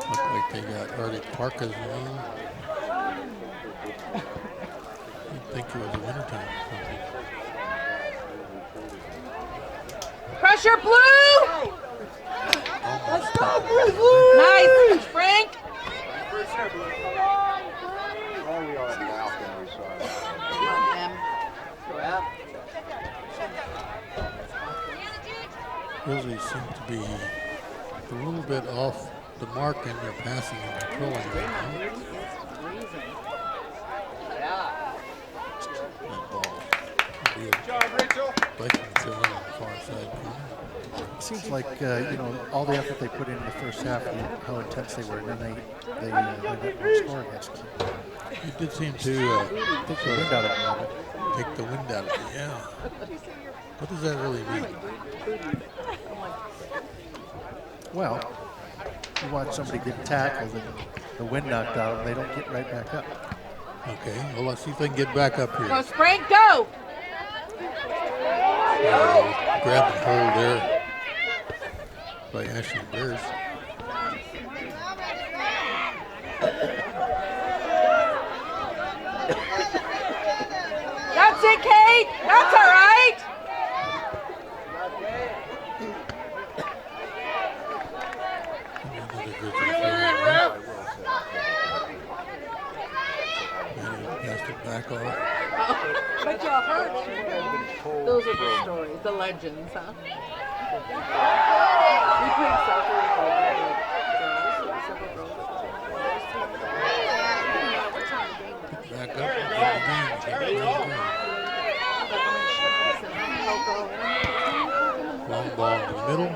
Speaker 1: look like they got Arctic parkas on. You'd think it was wintertime or something.
Speaker 9: Pressure, Blue! Let's go, Blue! Nice, Frank!
Speaker 12: all we are now when we saw it.
Speaker 1: Grizzlies seem to be a little bit off the mark in their passing and controlling right now. That ball. Vikings still in on the far side corner.
Speaker 3: It seems like all the effort they put in the first half, how intense they were, and then they got no score against them.
Speaker 1: It did seem to
Speaker 3: Take the wind out of them.
Speaker 1: take the wind out of it. Yeah. What does that really mean?
Speaker 3: Well, you watch somebody get tackled and the wind knocked out, and they don't get right back up.
Speaker 1: Okay. Well, let's see if they can get back up here.
Speaker 9: Go, Frank, go!
Speaker 1: Grab and hold there by Ashley Bears.
Speaker 9: That's it, Kate! That's all right!
Speaker 1: Passed it back off.
Speaker 9: But y'all heard. Those are the stories, the legends, huh? We played soccer with
Speaker 1: Back up. Long ball in the middle.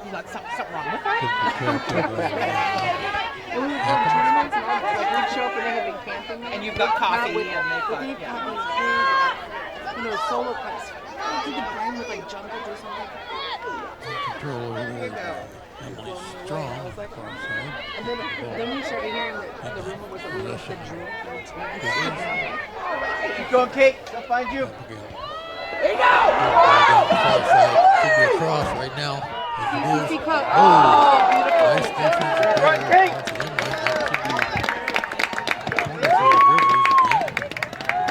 Speaker 9: You got something wrong with
Speaker 1: Couldn't be trapped in
Speaker 9: We would have tournaments and all, like we'd show up and they had been camping.
Speaker 11: And you've got coffee
Speaker 9: With,
Speaker 11: and they
Speaker 9: but they've got these big, solo cups. I think the brand with like jungle or something.
Speaker 1: control over there. Emily Strong, far side.
Speaker 9: And then we started hearing that the rumor was that we were the dream.
Speaker 11: Keep going, Kate. They'll find you.
Speaker 1: There you go! Far side. Should be across right now. As it is.
Speaker 9: Because,
Speaker 1: Nice defensive play.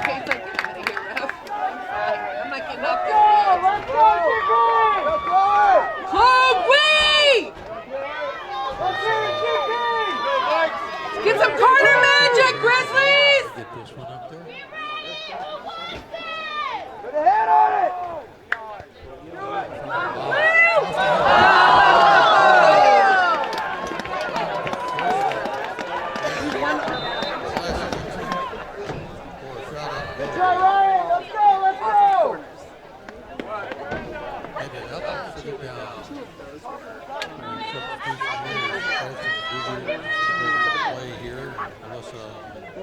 Speaker 9: Kate's like, get out of here, ref. I'm not getting up there. Chloe! Get some corner magic, Grizzlies!
Speaker 1: Get this one up there.
Speaker 5: Put a head on it!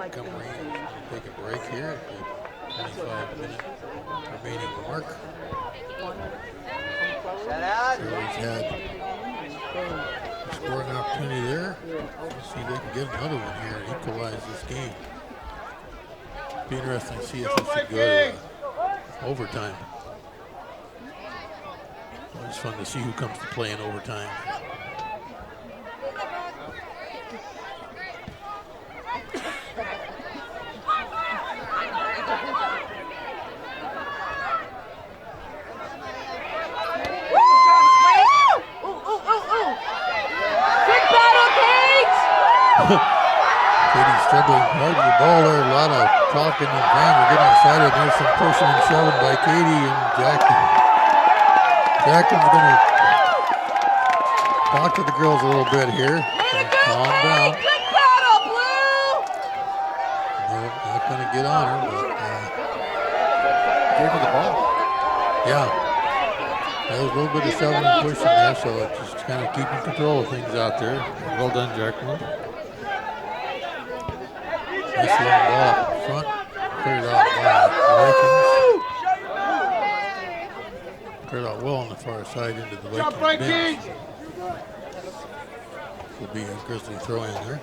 Speaker 1: Montgomery take a break here at the 25-minute remaining mark. Phillies had a scoring opportunity there. Let's see if they can get another one here and equalize this game. Be interesting to see if this should go to overtime. It's fun to see who comes to play in overtime. Katie's struggling hard with the ball there. A lot of talking and fans are getting excited. There's some pushing and shoving by Katie and Jackson's going to talk to the girls a little bit here. Calm down.
Speaker 9: Good battle, Blue!
Speaker 1: No, not going to get on her, but
Speaker 3: Gave her the ball.
Speaker 1: yeah. There was a little bit of shoving and pushing there, so it's just kind of keeping control of things out there. Well done, Jacqueline. Nice long ball up in front. Cleared out by the Vikings. Cleared out well on the far side into the Vikings bench. Will be a Grizzly throw in there.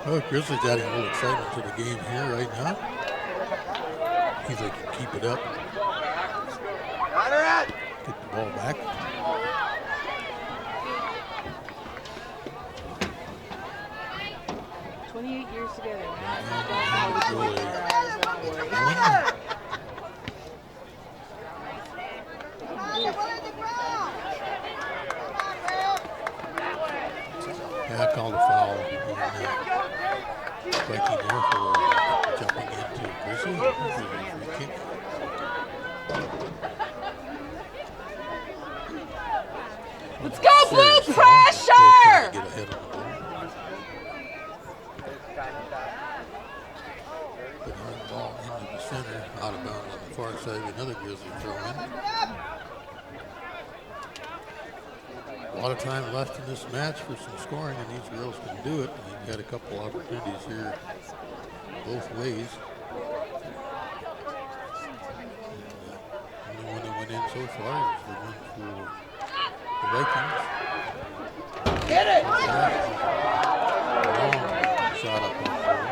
Speaker 1: Well, Grizzlies adding a little excitement to the game here right now. See if they can keep it up. Get the ball back.
Speaker 9: Years together.
Speaker 1: Yeah, I called a foul. Viking there for jumping into Grizzly. Free kick.
Speaker 9: Let's go, Blue! Pressure!
Speaker 1: Get ahead of the ball. Putting the ball into the center, out of bounds on the far side. Another Grizzly throw in. A lot of time left in this match for some scoring, and these girls can do it. They've had a couple opportunities here both ways. And the only one that went in so far is the one for the Vikings.
Speaker 5: Get it!
Speaker 1: Long shot up on the goal.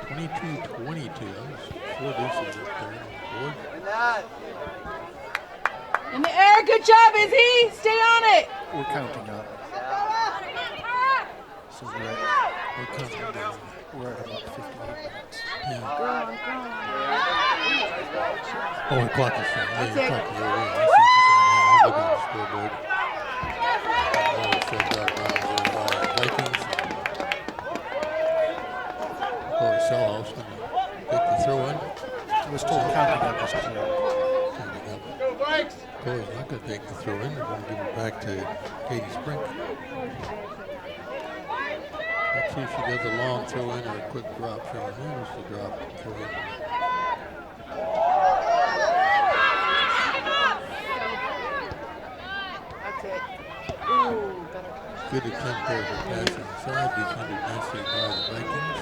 Speaker 1: 22-22. Four deuces up there on the board.
Speaker 9: In the air, good job, Izzy. Stay on it.
Speaker 3: We're counting up. So we're counting down. We're at about 58 minutes.
Speaker 1: Yeah. Oh, the clock is showing. Yeah, the clock is over. I see what you're saying. I'm looking at the scoreboard. Set out bounds there by Vikings. Oh, the Cell House going to take the throw in.
Speaker 3: We're still counting up.
Speaker 1: Counting up.
Speaker 5: Go Vikes!
Speaker 1: Corey's not going to take the throw in. They're going to give it back to Katie Sprink. Let's see if she does a long throw in or a quick drop throw in. There's the drop throw in.
Speaker 9: That's it. Ooh, better.
Speaker 1: Good attempt there for passing inside. Defended nicely by the Vikings.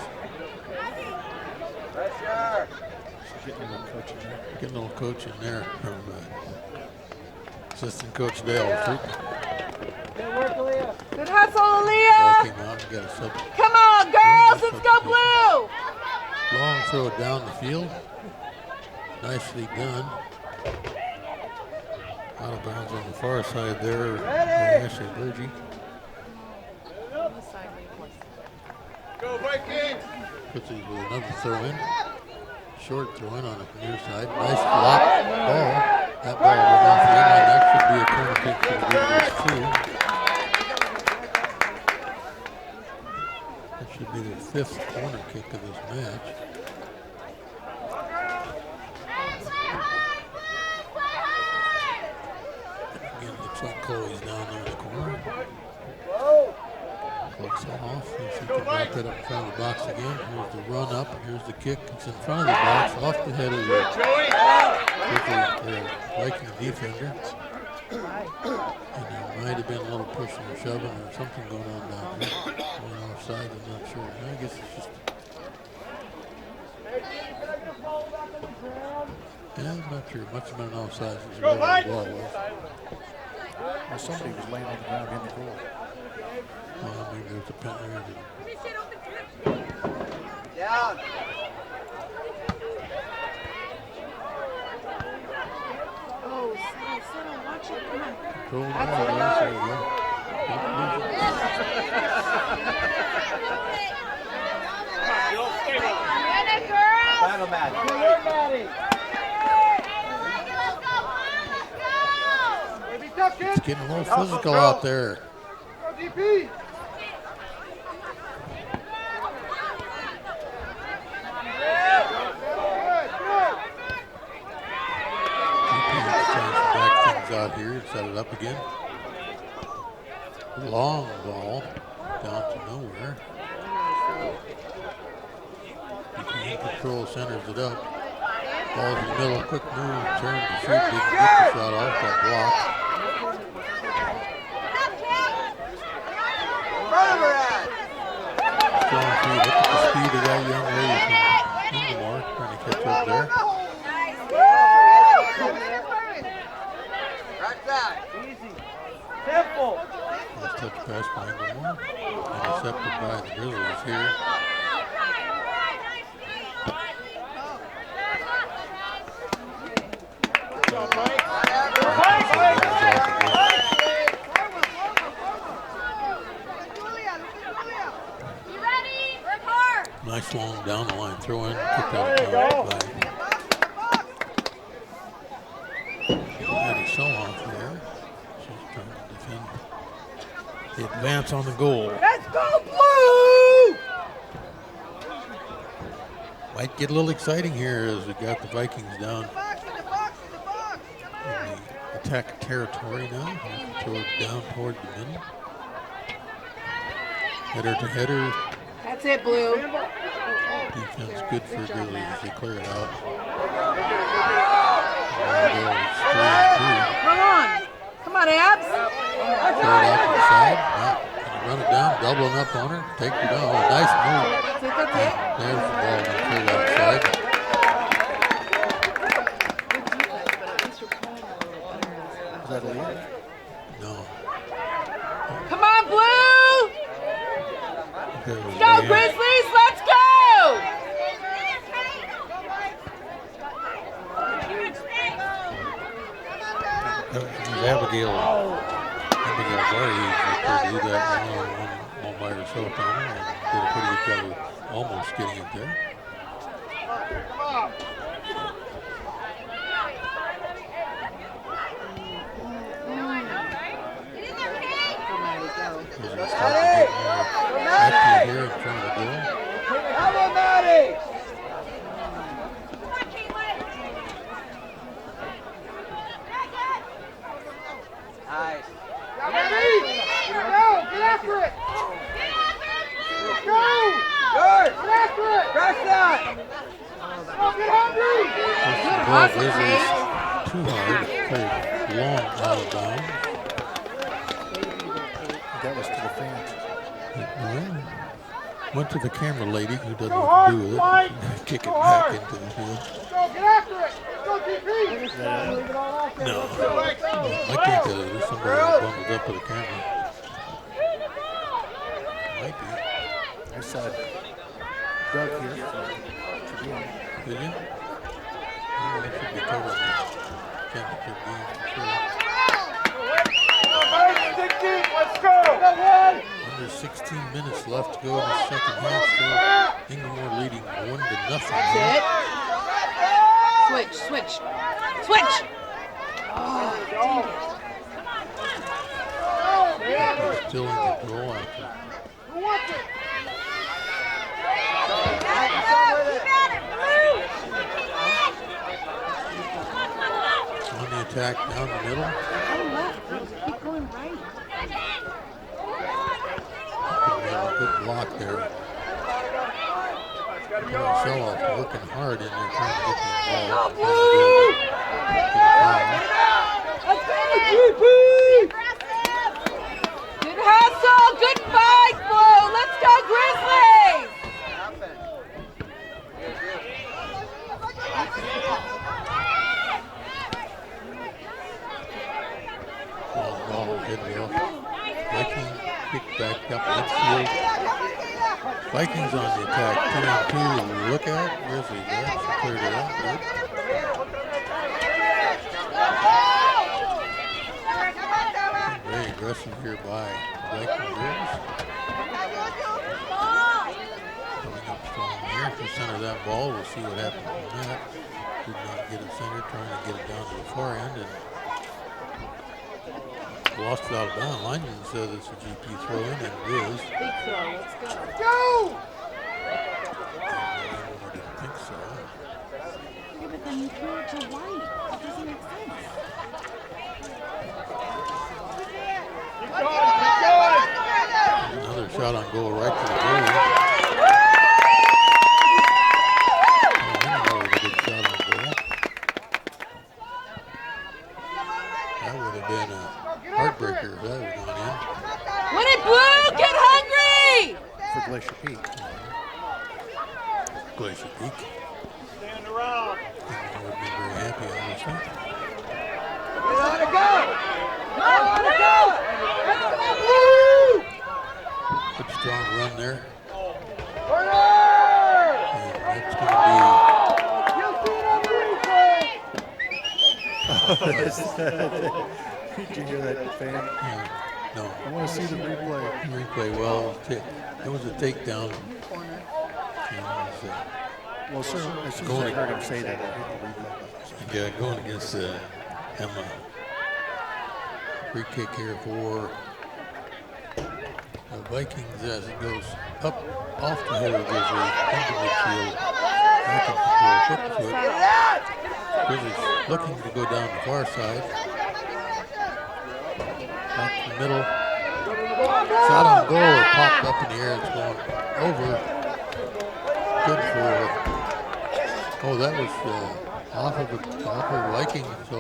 Speaker 3: Getting a little coaching there.
Speaker 1: Getting a little coaching there from assistant coach Dale.
Speaker 9: Good hustle, Aaliyah.
Speaker 1: Came out and got a sub.
Speaker 9: Come on, girls. Let's go, Blue.
Speaker 1: Long throw down the field. Nicely done. Out of bounds on the far side there. Ashley Burgee.
Speaker 5: Go Vikings!
Speaker 1: Putsies with another throw in. Short throw in on the near side. Nice flop ball. That ball went off the end. That should be a corner kick for the Beavers too. That should be their fifth corner kick of this match. Again, looks like Chloe's down there in the corner. Flicks it off. See if he can wrap it up in front of the box again. Here's the run up. Here's the kick. It's in front of the box, off the head of the Viking defender. And there might have been a little pushing or shoving or something going on down here. Going offside, I'm not sure. I guess it's just. Yeah, I'm not sure much about an offside. Go, Mike! Well,
Speaker 3: somebody was laying on the ground in the goal.
Speaker 1: Well, maybe there's a pen there.
Speaker 5: Down.
Speaker 9: Oh, settle, watch it. Come on.
Speaker 1: Control
Speaker 9: That's
Speaker 1: there you go.
Speaker 10: Get it, girl!
Speaker 5: Final match. Good work, Maddie.
Speaker 1: It's getting a little physical out there.
Speaker 5: Go, DP.
Speaker 1: Back things out here and set it up again. Long ball down to nowhere. DP control centers it up. Ball's in the middle, quick move, turn to shoot, didn't get the shot off, got blocked. Strong feet, look at the speed of that young lady from Inglemoor, trying to catch up there.
Speaker 5: Right side. Easy. Simple.
Speaker 1: Nice touch pass by Inglemoor. Intercepted by the Grizzlies here. Nice long down the line throw in, kicked out by Maddie Sohoff there. She's trying to defend the advance on the goal.
Speaker 5: Let's go, Blue!
Speaker 1: Might get a little exciting here as we got the Vikings down in the attack territory now. Throw it down toward the middle. Header to header.
Speaker 9: That's it, Blue.
Speaker 1: Defense good for Grizzlies as they clear it out.
Speaker 9: Come on. Come on, Abs.
Speaker 1: Throw it out to the side. Run it down, doubling up on her. Take her down. Oh, nice move.
Speaker 9: That's it.
Speaker 1: There's the ball cleared outside.
Speaker 3: Is that a lead?
Speaker 1: No.
Speaker 9: Come on, Blue. Let's go, Grizzlies. Let's go.
Speaker 1: Abigail Vardy could do that one by herself down there and did a pretty good job of almost getting it there. Active here in front of the goal.
Speaker 5: Come on, Maddie! Nice. Go! Get after it! Go! Good! Get after it! Press that! Go, get hungry!
Speaker 1: Ball Grizzlies too hard. Played long out of bounds.
Speaker 3: That was to the fans.
Speaker 1: Went to the camera lady who doesn't know what to do with it. Kick it back into the field.
Speaker 5: Go, get after it! Go, DP!
Speaker 1: No. I can't tell you. There's somebody bundled up with a camera. Might be.
Speaker 3: I saw Doug here.
Speaker 1: Did you? Oh, that should be covered in the championship game for sure.
Speaker 5: Let's go!
Speaker 1: Under 16 minutes left to go in the second half. So Inglemoor leading 1-0.
Speaker 9: That's it. Switch. Oh,
Speaker 1: Still in control after.
Speaker 5: Who wants it?
Speaker 1: On the attack down the middle.
Speaker 9: Go left, girls. Keep going right.
Speaker 1: block there. Marcelo's working hard in there trying to get the ball.
Speaker 9: Good hustle, good fight, Blue. Let's go, Grizzlies.
Speaker 1: Ball hit off. Vikings kick back up midfield. Vikings on the attack. 2-on-2 to look at. Grizzlies there. Cleared it out. Good. Very aggressive here by Vikings. Coming up strong here. If we center that ball, we'll see what happens from that. Did not get it centered, trying to get it down to the far end, and lost it out of bounds. Lineman says it's a GP throw in, and it is.
Speaker 9: Big throw, let's go.
Speaker 5: Go!
Speaker 1: I didn't think so.
Speaker 9: Yeah, but then you throw it to White. It doesn't make sense.
Speaker 5: Keep going, keep going!
Speaker 1: Another shot on goal right to the goal. That was a good shot on goal. That would have been a heartbreaker if that would have gone in.
Speaker 9: Win it, Blue! Get hungry!
Speaker 3: For Glacier Peak.
Speaker 1: Glacier Peak.
Speaker 5: Stand around.
Speaker 1: I would have been very happy, obviously.
Speaker 5: Get on it, go! Go on it, go!
Speaker 1: Good strong run there.
Speaker 5: Corner!
Speaker 1: And that's going
Speaker 5: You'll see it on the replay!
Speaker 3: Did you hear that, fan?
Speaker 1: to be, no.
Speaker 3: I want to see the replay.
Speaker 1: Replay well. It was a takedown.
Speaker 9: Corner.
Speaker 1: And,
Speaker 3: Well, sir, as soon as I heard him say that, I hit the replay.
Speaker 1: yeah, going against Emma. Free kick here for the Vikings as it goes up off the head of the Grizzlies into midfield. Back in control, foot to foot. Grizzlies looking to go down the far side. Back to the middle. Shot on goal, popped up in the air. It's going over. Good for. Oh, that was off of Viking. So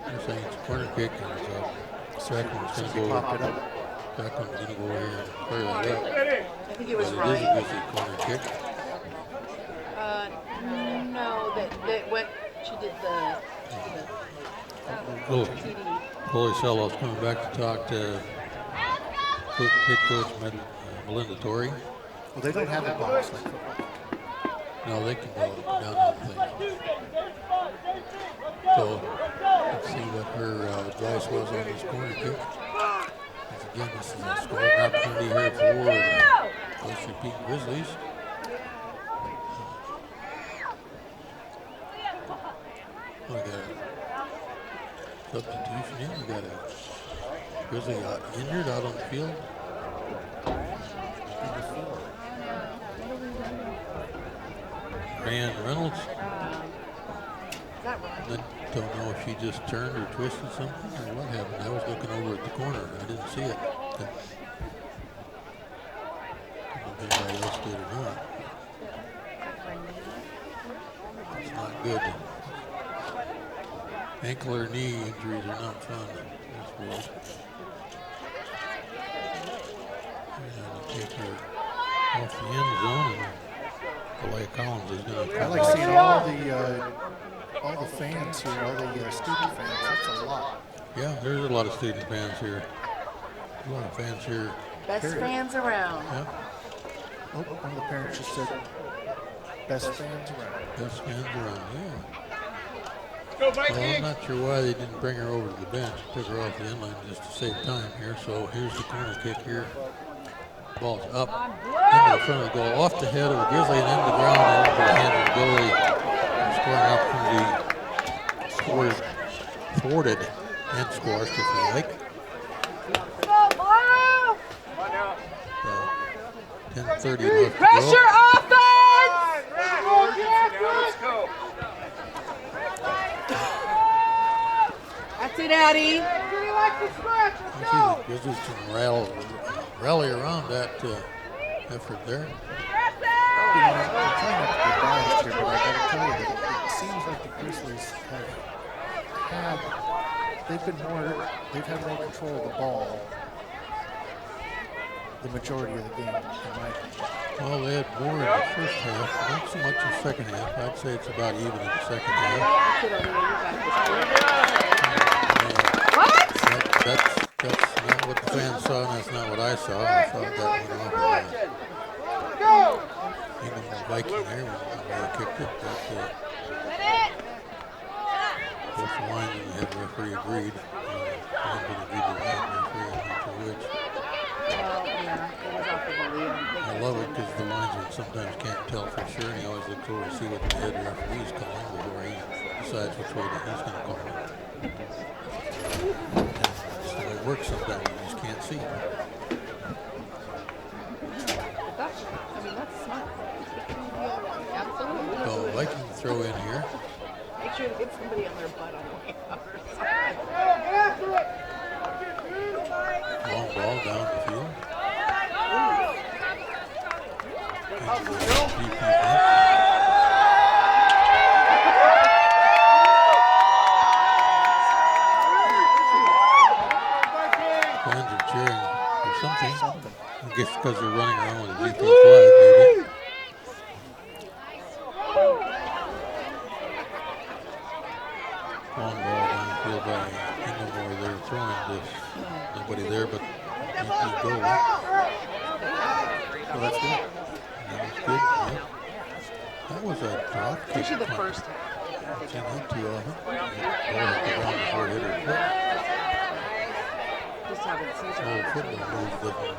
Speaker 1: I'm saying it's a corner kick, and second one's going to go. Second one's going to go here and clear that up.
Speaker 9: I think it was
Speaker 1: But
Speaker 9: Ryan.
Speaker 1: it is a busy corner kick.
Speaker 9: No, that went. She did the
Speaker 1: Oh,
Speaker 9: TD.
Speaker 1: Policello's coming back to talk to head coach Melinda Torrey.
Speaker 3: Well, they don't have a box like football.
Speaker 1: No, they can go down that thing. So let's see what her advice was on this corner kick. Once again, this is a scoring opportunity here for the Glacier Peak Grizzlies. We got a substitution in. We got a Grizzly injured out on the field. Ryan Reynolds. Don't know if she just turned or twisted something or what happened. I was looking over at the corner. I didn't see it. I don't know if anybody else did or not. It's not good. Ankle or knee injuries are not fun. That's weird. And take her off the end zone, and Kalea Collins is going to.
Speaker 3: I like seeing all the fans here, all the student fans. That's a lot.
Speaker 1: Yeah, there's a lot of student fans here. A lot of fans here.
Speaker 9: Best
Speaker 3: Period.
Speaker 9: fans around.
Speaker 1: Yeah,
Speaker 3: Oh, one of the parents just said, best fans around.
Speaker 1: best fans around. Yeah.
Speaker 5: Go
Speaker 1: Well, I'm
Speaker 5: Vikings!
Speaker 1: not sure why they didn't bring her over to the bench. Took her off the end line just to save time here. So here's the corner kick here. Ball's up into the front of the goal, off the head of the Grizzly and into the ground and into the hands of the goalie. Scoring opportunity thwarted and squashed, if you like. So 10:30 left to
Speaker 9: Pressure
Speaker 1: go.
Speaker 9: offense!
Speaker 5: Let's go!
Speaker 9: That's it, Addie.
Speaker 1: the Grizzlies can rally around that effort there.
Speaker 3: I'm trying not to be biased here, but I got to tell you that it seems like the Grizzlies they've had more control of the ball the majority of the game, in my opinion.
Speaker 1: Well, they had more in the first half, not so much in the second half. I'd say it's about even in the second half. That's not what the fans saw, and that's not what I saw. I thought that went off of Inglemoor Viking there when they kicked it. But both the lines and the head referee agreed. One didn't agree to the head referee, I'm not sure which. I love it because the linesman sometimes can't tell for sure, and he always looks over to see what the head referee is calling before he decides which way that he's going to call it. So it works sometimes, you just can't see.
Speaker 9: That's smart. Absolutely.
Speaker 1: So Viking throw in here.
Speaker 9: Make sure to get somebody on their butt on the way out.
Speaker 1: Long ball down the field. Fans are cheering for something. I guess because they're running around with a GP flag, maybe. Long ball down the field by Inglemoor. They're throwing this. Nobody there but GP goal.
Speaker 3: Well, that's good.
Speaker 1: That was good. Yeah. That was a drop kick.
Speaker 9: Especially the first.
Speaker 1: I've seen that too often. Ball hit the ground before it hit her foot.
Speaker 9: Just haven't seen it.
Speaker 1: Football move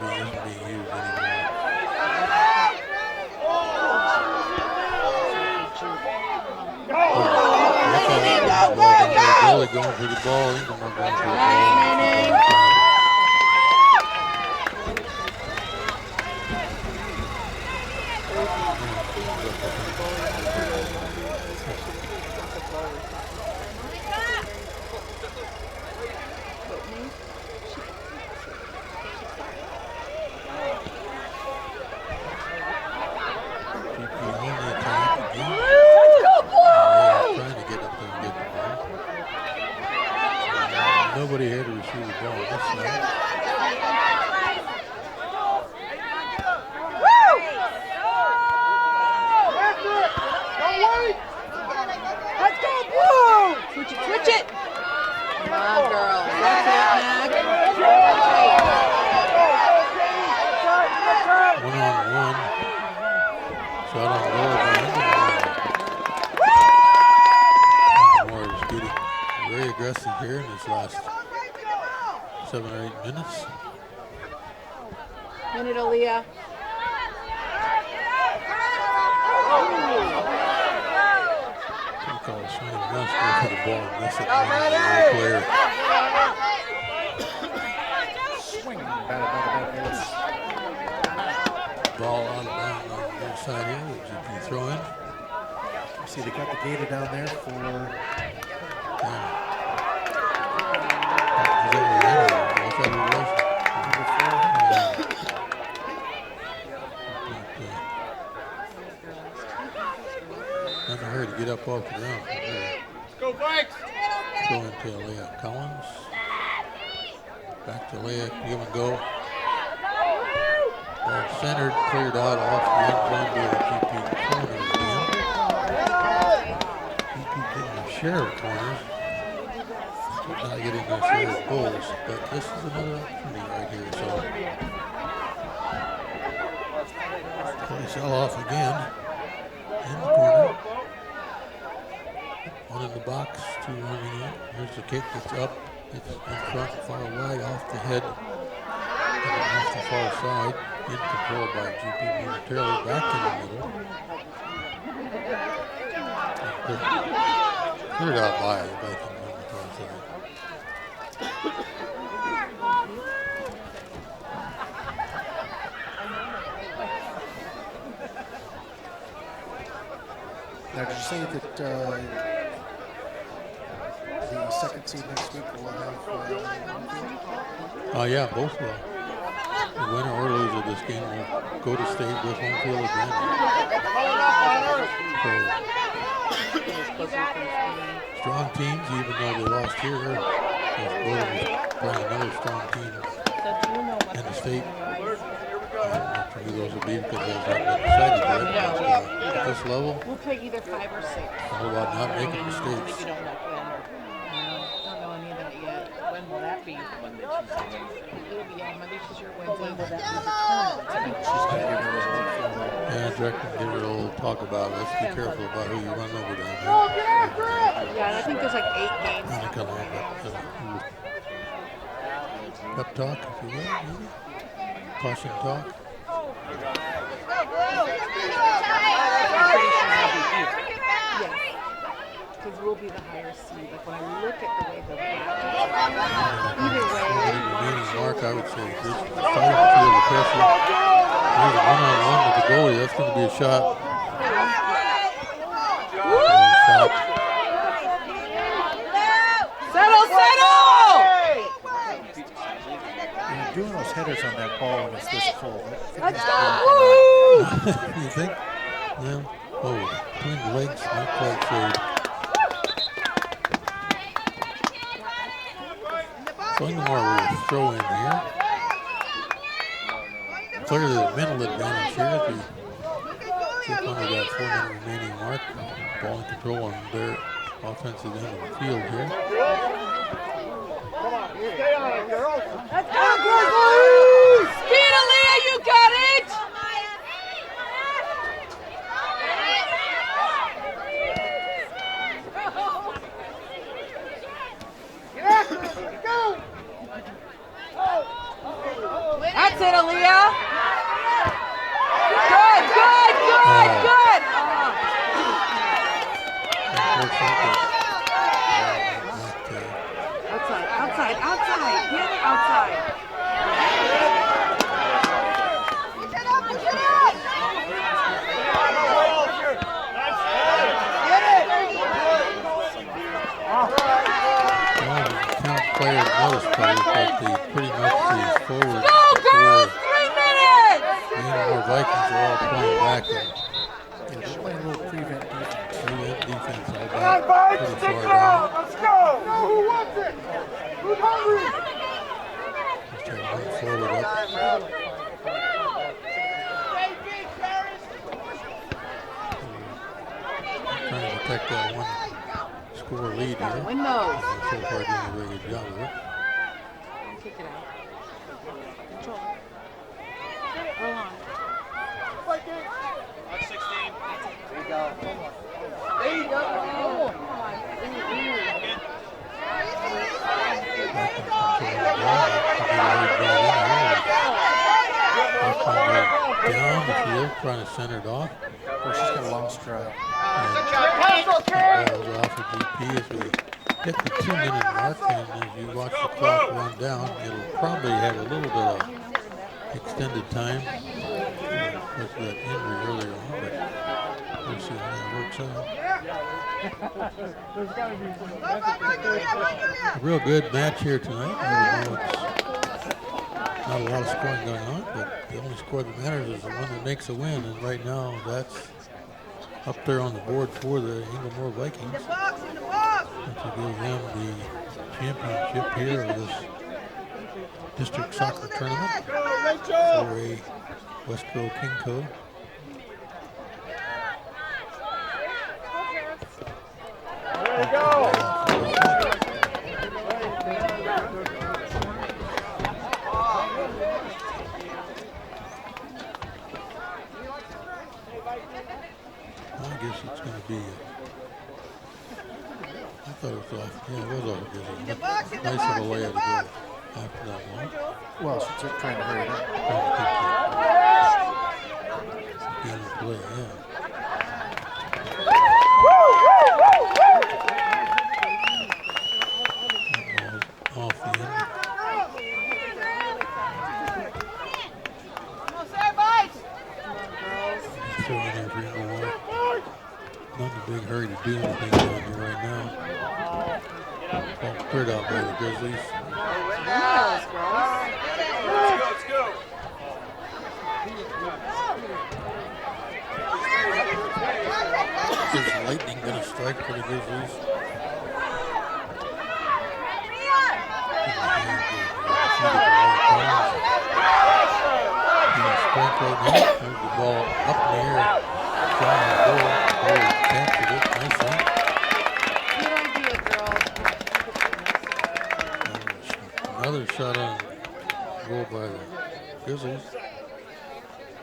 Speaker 1: isn't being used anymore. Billy going for the ball. Inglemoor going for the ball. Nobody here to receive the ball this side.
Speaker 6: Let's go, Blue!
Speaker 9: Switch it, switch it! Come on, girl. That's it, Mac.
Speaker 1: 1-on-1. Shot on goal by Inglemoor. Inglemoor is getting very aggressive here in this last 7 or 8 minutes.
Speaker 9: Minute, Aaliyah.
Speaker 1: Call a swing and miss, go for the ball and miss it. The player.
Speaker 3: Swing. Bad.
Speaker 1: Ball out of bounds on the near side here. Would GP throw in?
Speaker 3: See, they got the gator down there for.
Speaker 1: Not in a hurry to get up off the ground.
Speaker 5: Let's go, Vikes!
Speaker 1: Throw into Leah Collins. Back to Leah, give and go. Ball centered, cleared out off the end zone to the GP corners again. GP getting their share of corners. Not getting their share of goals, but this is another opportunity right here. So play sell off again in the corner. One in the box, 2 running in. Here's the kick that's up. It's in front, far wide, off the head, and off the far side. In control by GP momentarily, back in the middle. Cleared out by the Viking on the far side.
Speaker 3: Now, did you say that the second seed next week will have.
Speaker 1: Oh yeah, both will. The winner or loser of this game will go to state with home field advantage. So, strong teams, even though they lost here, they're playing another strong team in the state. I'm not sure who those will be because those haven't been decided yet. But, at this level,
Speaker 9: We'll play either 5 or 6.
Speaker 1: it's all about not making mistakes.
Speaker 9: You don't know when. Don't know any of that yet. When will that be?
Speaker 11: Monday, Tuesday, Wednesday.
Speaker 9: It'll be Monday, Tuesday, or Wednesday. When will that be determined?
Speaker 1: Yeah, director can give it a little talk about it. Let's be careful about who you run over down there.
Speaker 9: Yeah, and I think there's like 8 games.
Speaker 1: Kind of come on, pep talk, if you will, maybe. Caution talk.
Speaker 9: Yes, because we'll be the higher seed. Like when I look at the way the either way.
Speaker 1: Remaining mark, I would say, just starting to feel the pressure. There's a one-on-one with the goalie. That's going to be a shot. Stop.
Speaker 9: Settle!
Speaker 3: You're doing those headers on that ball when it's this full.
Speaker 9: Let's go!
Speaker 1: You think? Yeah. Oh, between the legs, not quite saved. So Inglemoor will throw in here. Clearly the mental advantage here. If you keep under that 4-minute remaining mark, ball in control on their offensive end of the field here.
Speaker 5: Stay on it, girls.
Speaker 9: Let's go, Grizzlies! Speed, Aaliyah, you got it! That's it, Aaliyah. Good. Outside. The other outside.
Speaker 1: Players, notice players, but pretty much the forward.
Speaker 9: Go, girls! 3 minutes!
Speaker 1: The Inglemoor Vikings are all playing back and
Speaker 3: Just playing a little prevent defense.
Speaker 1: prevent defense all
Speaker 5: Come on,
Speaker 1: back
Speaker 5: Vikes,
Speaker 1: pretty
Speaker 5: stick
Speaker 1: far
Speaker 5: it
Speaker 1: down.
Speaker 5: out. Let's go. Know who wants it? Who's hungry?
Speaker 1: Just trying to move forward up. Trying to protect that one score lead here.
Speaker 9: Win those.
Speaker 1: So far doing a very good job of it.
Speaker 9: Kick it out. Control. Roll on.
Speaker 5: There you go. There you go.
Speaker 1: Down the field, trying to center it off.
Speaker 3: Well, she's got a long stride.
Speaker 1: Balls off of GP as we hit the 2-minute mark, and as you watch the clock run down, it'll probably have a little bit of extended time. With that injury earlier on, but we'll see how that works out. A real good match here tonight. Even though it's not a lot of scoring going on, but the only score that matters is the one that makes a win, and right now that's up there on the board for the Inglemoor Vikings. Which will give them the championship here of this district soccer tournament for a WES-KING code.
Speaker 5: There you go.
Speaker 1: I guess it's going to be. I thought it was off. Yeah, it was off. Nice little way to go after that one.
Speaker 3: Well, she's just trying to hurry it up.
Speaker 1: Game of play, yeah. Off the end. Throwing in there for Inglemoor. Not in a big hurry to do anything down here right now. Ball by the Grizzlies.
Speaker 9: Let's go.
Speaker 1: Is lightning going to strike for the Grizzlies? Sprint right now. There's the ball up in the air. Down the goal. Goal captured it nicely. Another shot on goal by the Grizzlies.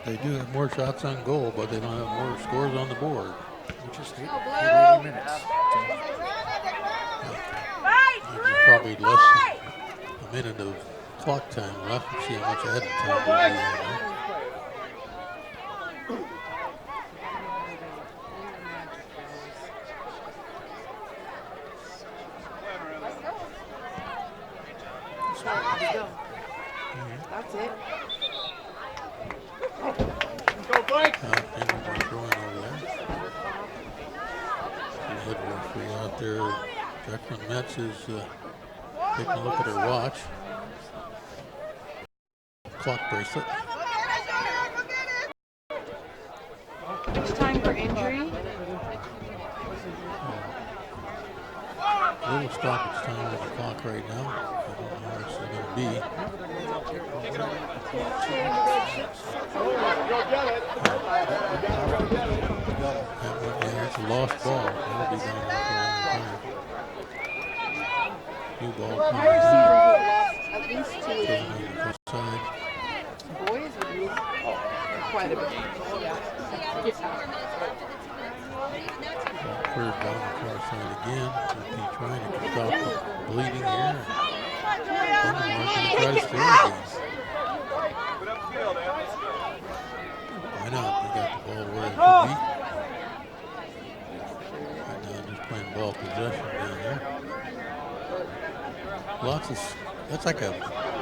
Speaker 1: They do have more shots on goal, but they don't have more scores on the board.
Speaker 11: Which is 80 minutes.
Speaker 1: There's probably less than a minute of clock time left. Let's see how much added time will be in there.
Speaker 9: That's it.
Speaker 1: Inglemoor throwing over there. The head referee out there, Jacqueline Metz, is taking a look at her watch. Clock bracelet.
Speaker 9: It's time for injury.
Speaker 1: Little stoppage time on the clock right now. I don't know what it's going to be. Yeah, it's a lost ball. That'll be down there for a long time. New ball coming in.
Speaker 9: At least two.
Speaker 1: Side.
Speaker 9: Boys would lose quite a bit.
Speaker 1: Cleared down the far side again. He's trying to stop the bleeding here. Inglemoor going to try to score again. Why not? They got the ball where it should be. Right now just playing ball possession down there. Lots of, that's like a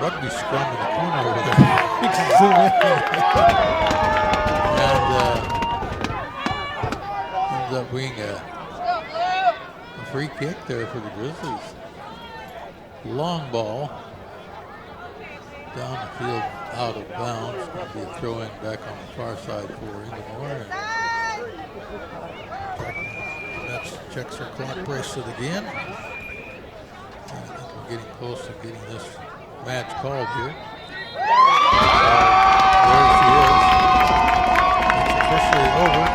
Speaker 1: rugby scrum in the corner over there. You can zoom in. And ends up being a free kick there for the Grizzlies. Long ball down the field, out of bounds. Going to be a throw in back on the far side for Inglemoor. That checks her clock bracelet again. And I think we're getting close to getting this match called here. There she is. It's officially over.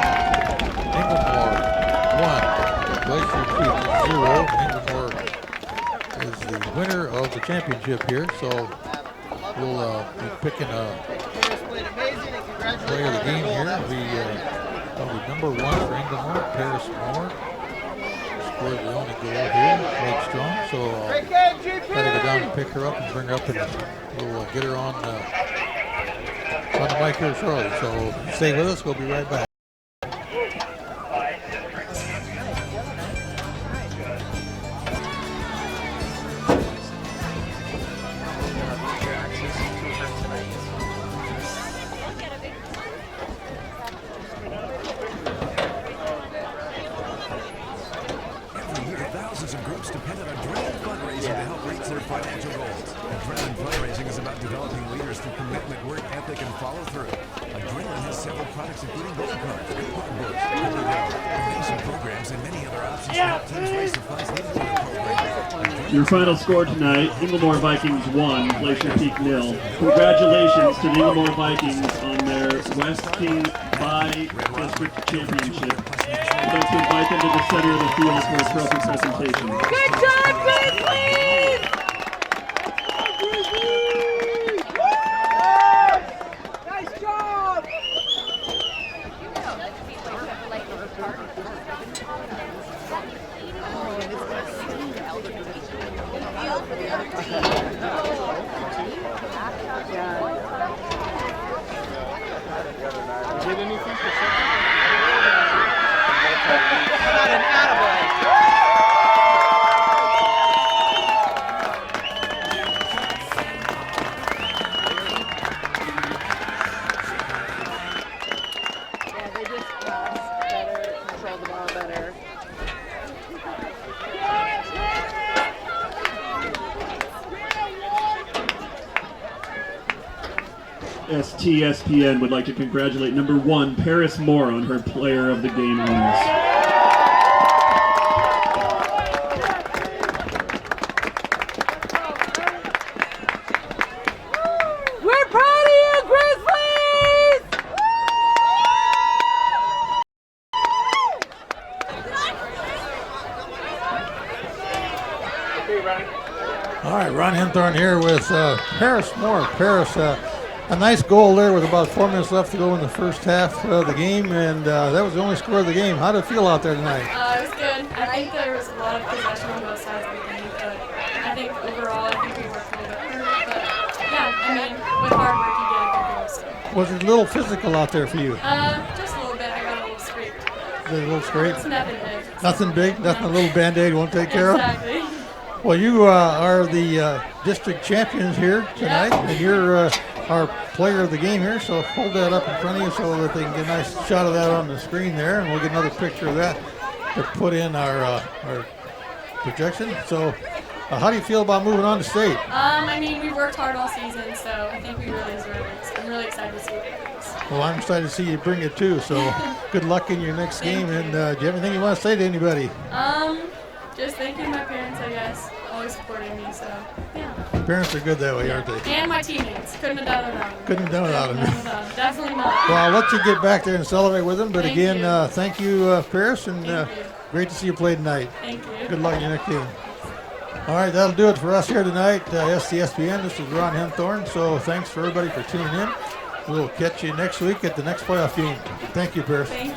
Speaker 1: Inglemoor 1, Glacier 0. Inglemoor is the winner of the championship here. So we'll be picking a player of the game here. It'll be probably number 1 for Inglemoor, Paris Moore. Scored the only goal here, quite strong. So I'll try to go down and pick her up and bring her up, and we'll get her on the mic here shortly. So stay with us. We'll be right back.
Speaker 13: Thousands of groups depend on Adrenaline fundraising to help reach their financial goals. Adrenaline fundraising is about developing leaders through commitment, work ethic, and follow-through. Adrenaline has several products, including gold cards, coupon books, donation programs, and many other options to help teams raise the funds needed for their program.
Speaker 2: Your final score tonight, Inglemoor Vikings 1, Glacier Peak 0. Congratulations to the Inglemoor Vikings on their WES-KING by-district championship. I'd like to invite them to the center of the field for a trophy presentation.
Speaker 9: Good job, Grizzlies!
Speaker 5: Nice job!
Speaker 11: Did anything for
Speaker 5: Not an attaboy.
Speaker 9: Yeah, they just pass better, control the ball better.
Speaker 2: STSPN would like to congratulate number 1, Paris Moore, on her Player of the Game honors.
Speaker 1: All right, Ron Henthorn here with Paris Moore. Paris, a nice goal there with about 4 minutes left to go in the first half of the game, and that was the only score of the game. How did it feel out there tonight?
Speaker 14: It was good. I think there was a lot of possession on both sides of the game, but I think overall, I think we worked a little bit harder. But yeah, I mean, with hard work, you get a good goal. So.
Speaker 1: Was it a little physical out there for you?
Speaker 14: Just a little bit. I got a little scraped.
Speaker 1: A little scraped?
Speaker 14: It's nothing big.
Speaker 1: Nothing big? Nothing a little Band-Aid won't take care of?
Speaker 14: Exactly.
Speaker 1: Well, you are the district champions here tonight, and you're our player of the game here, so hold that up in front of you so that they can get a nice shot of that on the screen there, and we'll get another picture of that to put in our projection. So how do you feel about moving on to state?
Speaker 14: I mean, we worked hard all season, so I think we really deserve it. So I'm really excited to see what it brings.
Speaker 1: Well, I'm excited to see you bring it too, so good luck in your next game. And do you have anything you want to say to anybody?
Speaker 14: Just thanking my parents, I guess, always supporting me, so yeah.
Speaker 1: Parents are good that way, aren't they?
Speaker 14: And my teammates. Couldn't have done it without them.
Speaker 1: Couldn't have done it without them.
Speaker 14: Definitely not.
Speaker 1: Well, I'll let you get back there and celebrate with them, but
Speaker 14: Thank
Speaker 1: again,
Speaker 14: you.
Speaker 1: thank you, Paris, and
Speaker 14: Thank you.
Speaker 1: great to see you play tonight.
Speaker 14: Thank you.
Speaker 1: Good luck in your next game. All right, that'll do it for us here tonight. STSPN, this is Ron Henthorn, so thanks for everybody for tuning in. We'll catch you next week at the next playoff game. Thank you, Paris.
Speaker 14: Thank you.